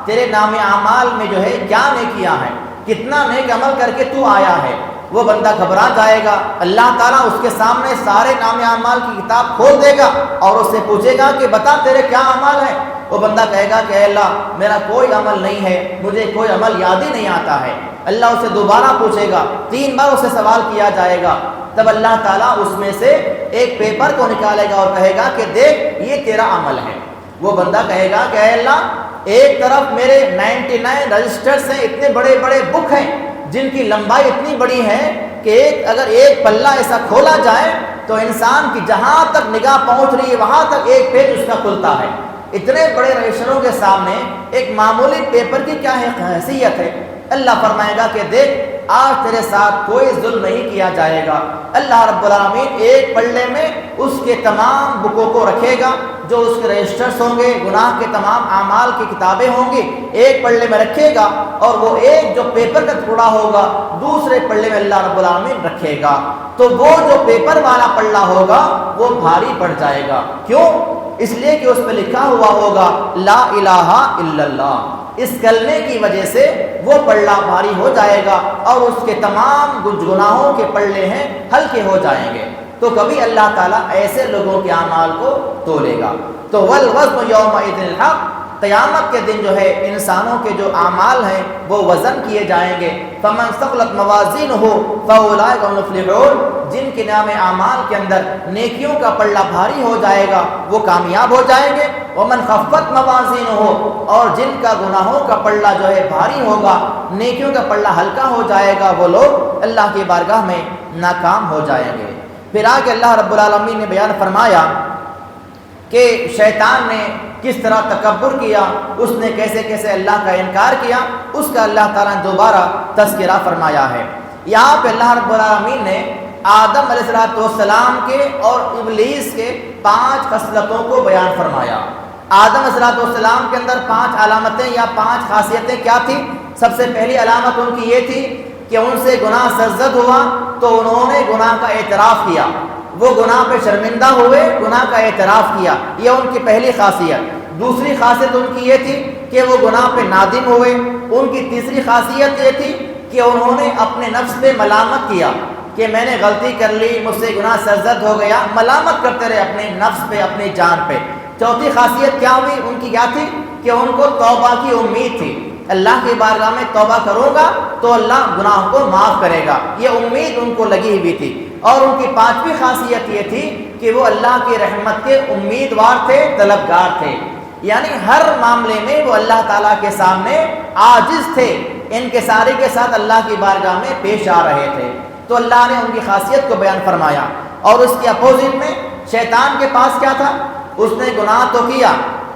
تیرے نام اعمال میں جو ہے کیا نیکیاں ہیں، کتنا نیک عمل کر کے تو آیا ہے۔ وہ بندہ گھبرا جائے گا، اللہ تعالیٰ اس کے سامنے سارے نام اعمال کی کتاب کھول دے گا اور اس سے پوچھے گا کہ بتا تیرے کیا عمل ہے۔ وہ بندہ کہے گا کہ اے اللہ میرا کوئی عمل نہیں ہے، مجھے کوئی عمل یاد ہی نہیں آتا ہے۔ اللہ اسے دوبارہ پوچھے گا، 3 بار اسے سوال کیا جائے گا، تب اللہ تعالیٰ اس میں سے ایک پیپر کو نکالے گا اور کہے گا کہ دیکھ یہ تیرا عمل ہے۔ وہ بندہ کہے گا کہ اے اللہ ایک طرف میرے 99 رجسٹرز ہیں، اتنے بڑے بڑے بک ہیں جن کی لمبائی اتنی بڑی ہے کہ اگر ایک پلہ ایسا کھولا جائے تو انسان کی جہاں تک نگاہ پہنچ رہی ہے وہاں تک ایک پیج اس کا کھلتا ہے۔ اتنے بڑے رجسٹروں کے سامنے ایک معمولی پیپر کی کیا حیثیت ہے؟ اللہ فرمائے گا کہ دیکھ آج تیرے ساتھ کوئی ظلم نہیں کیا جائے گا۔ اللہ رب العالمین ایک پلڑے میں اس کے تمام بکوں کو رکھے گا، جو اس کے رجسٹرز ہوں گے، گناہ کے تمام اعمال کی کتابیں ہوں گی، ایک پلڑے میں رکھے گا، اور وہ ایک جو پیپر کا ٹکڑا ہوگا دوسرے پلڑے میں اللہ رب العالمین رکھے گا۔ تو وہ جو پیپر والا پلڑا ہوگا وہ بھاری پڑ جائے گا۔ کیوں؟ اس لیے کہ اس پہ لکھا ہوا ہوگا لا الہ الا اللہ۔ اس کلمے کی وجہ سے وہ پلڑا بھاری ہو جائے گا اور اس کے تمام گناہوں کے پلڑے ہیں ہلکے ہو جائیں گے۔ تو کبھی اللہ تعالیٰ ایسے لوگوں کے اعمال کو تولے گا۔ تو والوزن یومئذ الحق، قیامت کے دن جو ہے انسانوں کے جو اعمال ہیں وہ وزن کیے جائیں گے۔ فمن ثقلت موازینہ فاولئک هم المفلحون، جن کے نام اعمال کے اندر نیکیوں کا پلڑا بھاری ہو جائے گا وہ کامیاب ہو جائیں گے۔ ومن خفت موازینہ، اور جن کا گناہوں کا پلڑا جو ہے بھاری ہوگا، نیکیوں کا پلڑا ہلکا ہو جائے گا، وہ لوگ اللہ کی بارگاہ میں ناکام ہو جائیں گے۔ پھر آگے اللہ رب العالمین نے بیان فرمایا کہ شیطان نے کس طرح تکبر کیا، اس نے کیسے کیسے اللہ کا انکار کیا، اس کا اللہ تعالیٰ نے دوبارہ تذکرہ فرمایا ہے۔ یہاں پہ اللہ رب العالمین نے آدم علیہ السلام کے اور ابلیس کے 5 خصلتوں کو بیان فرمایا۔ آدم علیہ السلام کے اندر 5 علامتیں یا 5 خاصیتیں کیا تھیں؟ سب سے پہلی علامت ان کی یہ تھی کہ ان سے گناہ سرزد ہوا تو انہوں نے گناہ کا اعتراف کیا، وہ گناہ پہ شرمندہ ہوئے، گناہ کا اعتراف کیا، یہ ان کی پہلی خاصیت۔ دوسری خاصیت ان کی یہ تھی کہ وہ گناہ پہ نادم ہوئے۔ ان کی تیسری خاصیت یہ تھی کہ انہوں نے اپنے نفس پہ ملامت کیا کہ میں نے غلطی کر لی، مجھ سے گناہ سرزد ہو گیا، ملامت کرتے رہے اپنے نفس پہ، اپنی جان پہ۔ چوتھی خاصیت کیا ہوئی ان کی؟ کیا تھی کہ ان کو توبہ کی امید تھی، اللہ کی بارگاہ میں توبہ کروں گا تو اللہ گناہ کو معاف کرے گا، یہ امید ان کو لگی ہوئی تھی۔ اور ان کی 5ویں خاصیت یہ تھی کہ وہ اللہ کی رحمت کے امیدوار تھے، طلبگار تھے، یعنی ہر معاملے میں وہ اللہ تعالیٰ کے سامنے عاجز تھے، انکساری کے ساتھ اللہ کی بارگاہ میں پیش آ رہے تھے۔ تو اللہ نے ان کی خاصیت کو بیان فرمایا۔ اور اس کے اپوزٹ میں شیطان کے پاس کیا تھا؟ اس نے گناہ تو کیا،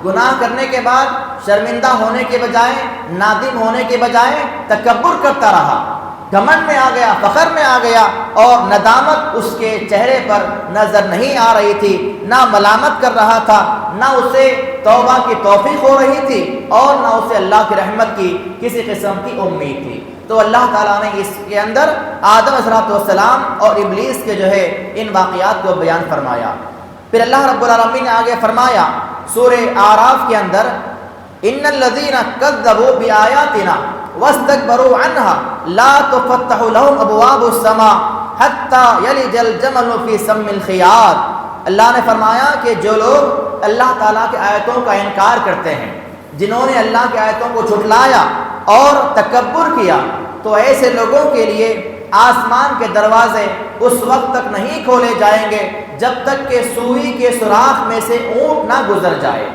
گناہ کرنے کے بعد شرمندہ ہونے کے بجائے، نادم ہونے کے بجائے تکبر کرتا رہا، گھمنڈ میں آ گیا، فخر میں آ گیا، اور ندامت اس کے چہرے پر نظر نہیں آ رہی تھی، نہ ملامت کر رہا تھا، نہ اسے توبہ کی توفیق ہو رہی تھی، اور نہ اسے اللہ کی رحمت کی کسی قسم کی امید تھی۔ تو اللہ تعالیٰ نے اس کے اندر آدم علیہ السلام اور ابلیس کے جو ہے ان واقعات کو بیان فرمایا۔ پھر اللہ رب العالمین نے آگے فرمایا سورہ اعراف کے اندر ان الذین کذبوا بآیاتنا واستکبروا عنها لا تفتح لهم ابواب السماء حتى یلج الجمل فی سم الخیاط۔ اللہ نے فرمایا کہ جو لوگ اللہ تعالیٰ کی آیتوں کا انکار کرتے ہیں، جنہوں نے اللہ کی آیتوں کو جھٹلایا اور تکبر کیا، تو ایسے لوگوں کے لیے آسمان کے دروازے اس وقت تک نہیں کھولے جائیں گے جب تک کہ سوئی کے سوراخ میں سے اونٹ نہ گزر جائے۔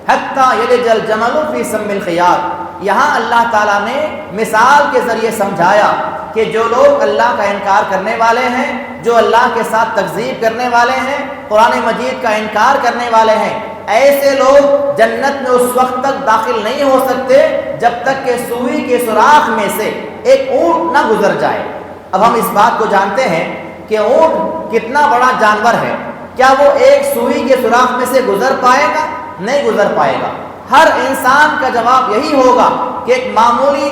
حتیٰ یلج الجمل فی سم الخیاط، یہاں اللہ تعالیٰ نے مثال کے ذریعے سمجھایا کہ جو لوگ اللہ کا انکار کرنے والے ہیں، جو اللہ کے ساتھ تکذیب کرنے والے ہیں، قرآن مجید کا انکار کرنے والے ہیں، ایسے لوگ جنت میں اس وقت تک داخل نہیں ہو سکتے جب تک کہ سوئی کے سوراخ میں سے ایک اونٹ نہ گزر جائے۔ اب ہم اس بات کو جانتے ہیں کہ اونٹ کتنا بڑا جانور ہے، کیا وہ ایک سوئی کے سوراخ میں سے گزر پائے گا؟ نہیں گزر پائے گا۔ ہر انسان کا جواب یہی ہوگا کہ ایک معمولی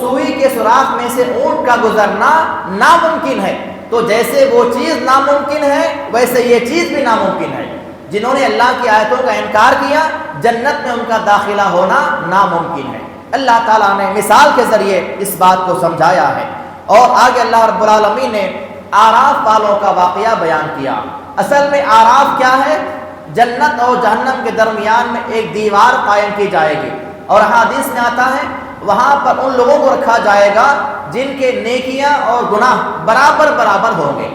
سوئی کے سوراخ میں سے اونٹ کا گزرنا ناممکن ہے۔ تو جیسے وہ چیز ناممکن ہے ویسے یہ چیز بھی ناممکن ہے۔ جنہوں نے اللہ کی آیتوں کا انکار کیا، جنت میں ان کا داخلہ ہونا ناممکن ہے۔ اللہ تعالیٰ نے مثال کے ذریعے اس بات کو سمجھایا ہے۔ اور آگے اللہ رب العالمین نے آراف والوں کا واقعہ بیان کیا۔ اصل میں آراف کیا ہے؟ جنت اور جہنم کے درمیان میں ایک دیوار قائم کی جائے گی، اور حدیث میں آتا ہے وہاں پر ان لوگوں کو رکھا جائے گا جن کے نیکیاں اور گناہ برابر برابر ہوں گے،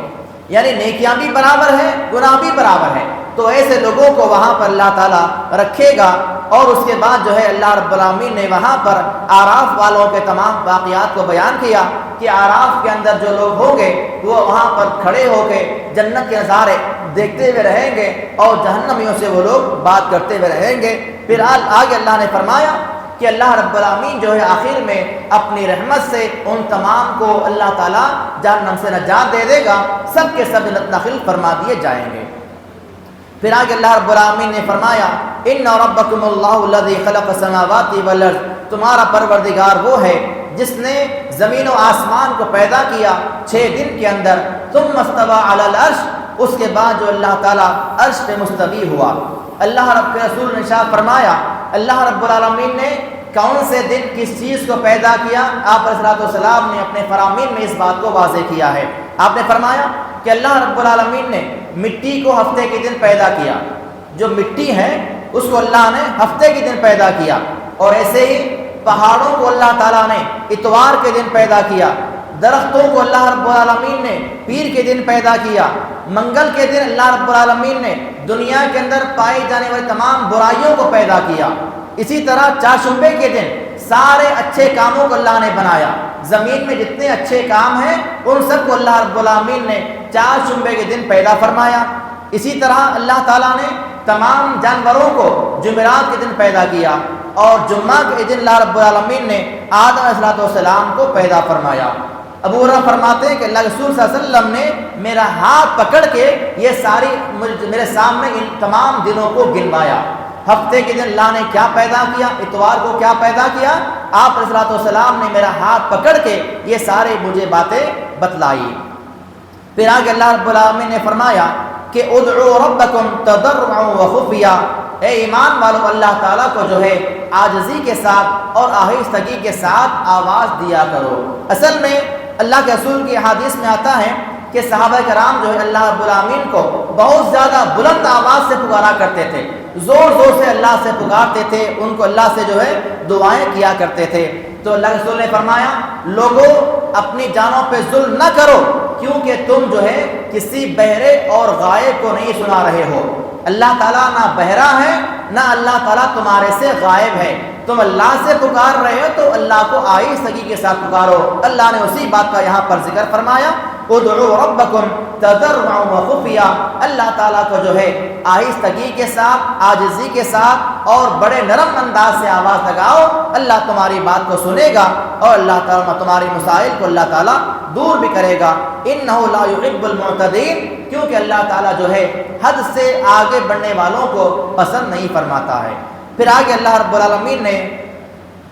یعنی نیکیاں بھی برابر ہیں، گناہ بھی برابر ہیں۔ تو ایسے لوگوں کو وہاں پر اللہ تعالیٰ رکھے گا۔ اور اس کے بعد جو ہے اللہ رب العالمین نے وہاں پر آراف والوں کے تمام واقعات کو بیان کیا کہ آراف کے اندر جو لوگ ہوں گے وہ وہاں پر کھڑے ہو کے جنت کے نظارے دیکھتے ہوئے رہیں گے، اور جہنمیوں سے وہ لوگ بات کرتے ہوئے رہیں گے۔ پھر آگے اللہ نے فرمایا کہ اللہ رب العالمین جو ہے آخر میں اپنی رحمت سے ان تمام کو اللہ تعالیٰ جہنم سے نجات دے دے گا، سب کے سب جنت داخل فرما دیے جائیں گے۔ پھر آگے اللہ رب العالمین نے فرمایا ان ربکم اللہ الذی خلق السماوات والارض، تمہارا پروردگار وہ ہے جس نے زمین و آسمان کو پیدا کیا 6 دن کے اندر، ثم استوى علی العرش، اس کے بعد جو اللہ تعالیٰ عرش پہ مستوی ہوا۔ اللہ رب کے رسول نے ارشاد فرمایا اللہ رب العالمین نے کون سے دن کس چیز کو پیدا کیا؟ آپ علیہ الصلوۃ والسلام نے اپنے فرامین میں اس بات کو واضح کیا ہے۔ آپ نے فرمایا کہ اللہ رب العالمین نے مٹی کو ہفتے کے دن پیدا کیا، جو مٹی ہے اس کو اللہ نے ہفتے کے دن پیدا کیا، اور ایسے ہی پہاڑوں کو اللہ تعالیٰ نے اتوار کے دن پیدا کیا، درختوں کو اللہ رب العالمین نے پیر کے دن پیدا کیا، منگل کے دن اللہ رب العالمین نے دنیا کے اندر پائی جانے والی تمام برائیوں کو پیدا کیا، اسی طرح چہارشنبے کے دن سارے اچھے کاموں کو اللہ نے بنایا، زمین میں جتنے اچھے کام ہیں ان سب کو اللہ رب العالمین نے چہارشنبے کے دن پیدا فرمایا۔ اسی طرح اللہ تعالیٰ نے تمام جانوروں کو جمعرات کے دن پیدا کیا، اور جمعہ کے دن اللہ رب العالمین نے آدم علیہ السلام کو پیدا فرمایا۔ ابو ہریرہ فرماتے ہیں کہ اللہ رسول صلی اللہ علیہ وسلم نے میرا ہاتھ پکڑ کے یہ ساری میرے سامنے ان تمام دنوں کو گنوایا۔ ہفتے کے دن اللہ نے کیا پیدا کیا، اتوار کو کیا پیدا کیا، آپ علیہ السلام نے میرا ہاتھ پکڑ کے یہ سارے مجھے باتیں بتلائی۔ پھر آگے اللہ رب العالمین نے فرمایا کہ ادعوا ربکم تضرعا وخفیا، اے ایمان والو اللہ تعالیٰ کو جو ہے عاجزی کے ساتھ اور آہستگی کے ساتھ آواز دیا کرو۔ اصل میں اللہ کے رسول کی حدیث میں آتا ہے کہ صحابہ کرام جو ہے اللہ رب العالمین کو بہت زیادہ بلند آواز سے پکارا کرتے تھے، زور زور سے اللہ سے پکارتے تھے، ان کو اللہ سے جو ہے دعائیں کیا کرتے تھے۔ تو اللہ کے رسول نے فرمایا لوگوں اپنی جانوں پہ ظلم نہ کرو، کیونکہ تم جو ہے کسی بہرے اور غائب کو نہیں سنا رہے ہو۔ اللہ تعالیٰ نہ بہرا ہے نہ اللہ تعالیٰ تمہارے سے غائب ہے، تم اللہ سے پکار رہے ہو تو اللہ کو آہستگی کے ساتھ پکارو۔ اللہ نے اسی بات کا یہاں پر ذکر فرمایا ادعوا ربکم تضرعا وخفیا، اللہ تعالیٰ کو جو ہے آہستگی کے ساتھ، عاجزی کے ساتھ اور بڑے نرم انداز سے آواز لگاؤ، اللہ تمہاری بات کو سنے گا اور اللہ تعالیٰ تمہاری مسائل کو اللہ تعالیٰ دور بھی کرے گا۔ انہ لا يحب المعتدین، کیونکہ اللہ تعالیٰ جو ہے حد سے آگے بڑھنے والوں کو پسند نہیں فرماتا ہے۔ پھر آگے اللہ رب العالمین نے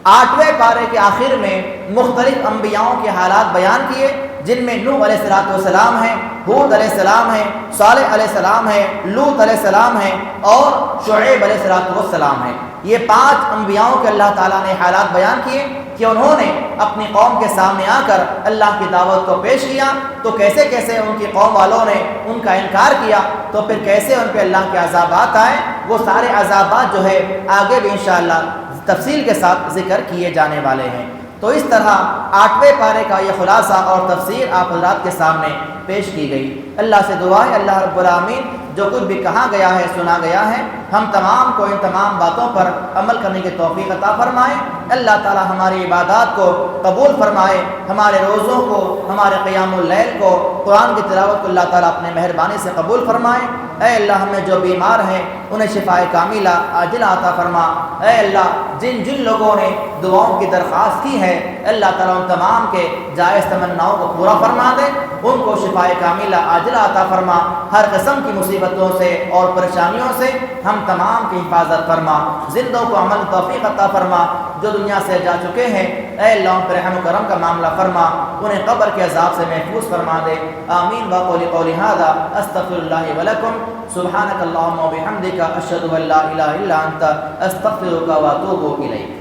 8ویں پارے کے آخر میں مختلف انبیاؤں کے حالات بیان کیے، جن میں نوح علیہ السلام ہیں، ہود علیہ السلام ہیں، صالح علیہ السلام ہیں، لوط علیہ السلام ہیں اور شعیب علیہ السلام ہیں۔ یہ 5 انبیاؤں کے اللہ تعالیٰ نے حالات بیان کیے کہ انہوں نے اپنی قوم کے سامنے آ کر اللہ کی دعوت کو پیش کیا، تو کیسے کیسے ان کی قوم والوں نے ان کا انکار کیا، تو پھر کیسے ان پہ اللہ کے عذابات آئے، وہ سارے عذابات جو ہے آگے بھی انشاءاللہ تفصیل کے ساتھ ذکر کیے جانے والے ہیں۔ تو اس طرح 8ویں پارے کا یہ خلاصہ اور تفسیر آپ حضرات کے سامنے پیش کی گئی۔ اللہ سے دعا ہے اللہ رب العالمین جو کچھ بھی کہا گیا ہے، سنا گیا ہے، ہم تمام کو ان تمام باتوں پر عمل کرنے کی توفیق عطا فرمائے۔ اللہ تعالی ہماری عبادات کو قبول فرمائے، ہمارے روزوں کو، ہمارے قیام اللیل کو، قرآن کی تلاوت کو اللہ تعالیٰ اپنے مہربانی سے قبول فرمائے۔ اے اللہ ہمیں جو بیمار ہیں انہیں شفائے کاملہ عاجلہ عطا فرما۔ اے اللہ جن جن لوگوں نے دعاؤں کی درخواست کی ہے اللہ تعالیٰ ان تمام کے جائز تمناؤں کو پورا فرما دے، ان کو شفائے کاملہ عاجلہ عطا فرما، ہر قسم کی مصیبتوں سے اور پریشانیوں سے ہم تمام کی حفاظت فرما، زندوں کو عمل توفیق عطا فرما، جو دنیا سے جا چکے ہیں اے اللہ ان پر رحم و کرم کا معاملہ فرما، انہیں قبر کے عذاب سے محفوظ فرما دے۔ آمین وقولی قولی ھذا استغفر اللہ ولکم سبحانک اللہم وبحمدک اشہد ان لا الہ الا انت استغفرک واتوب الیک۔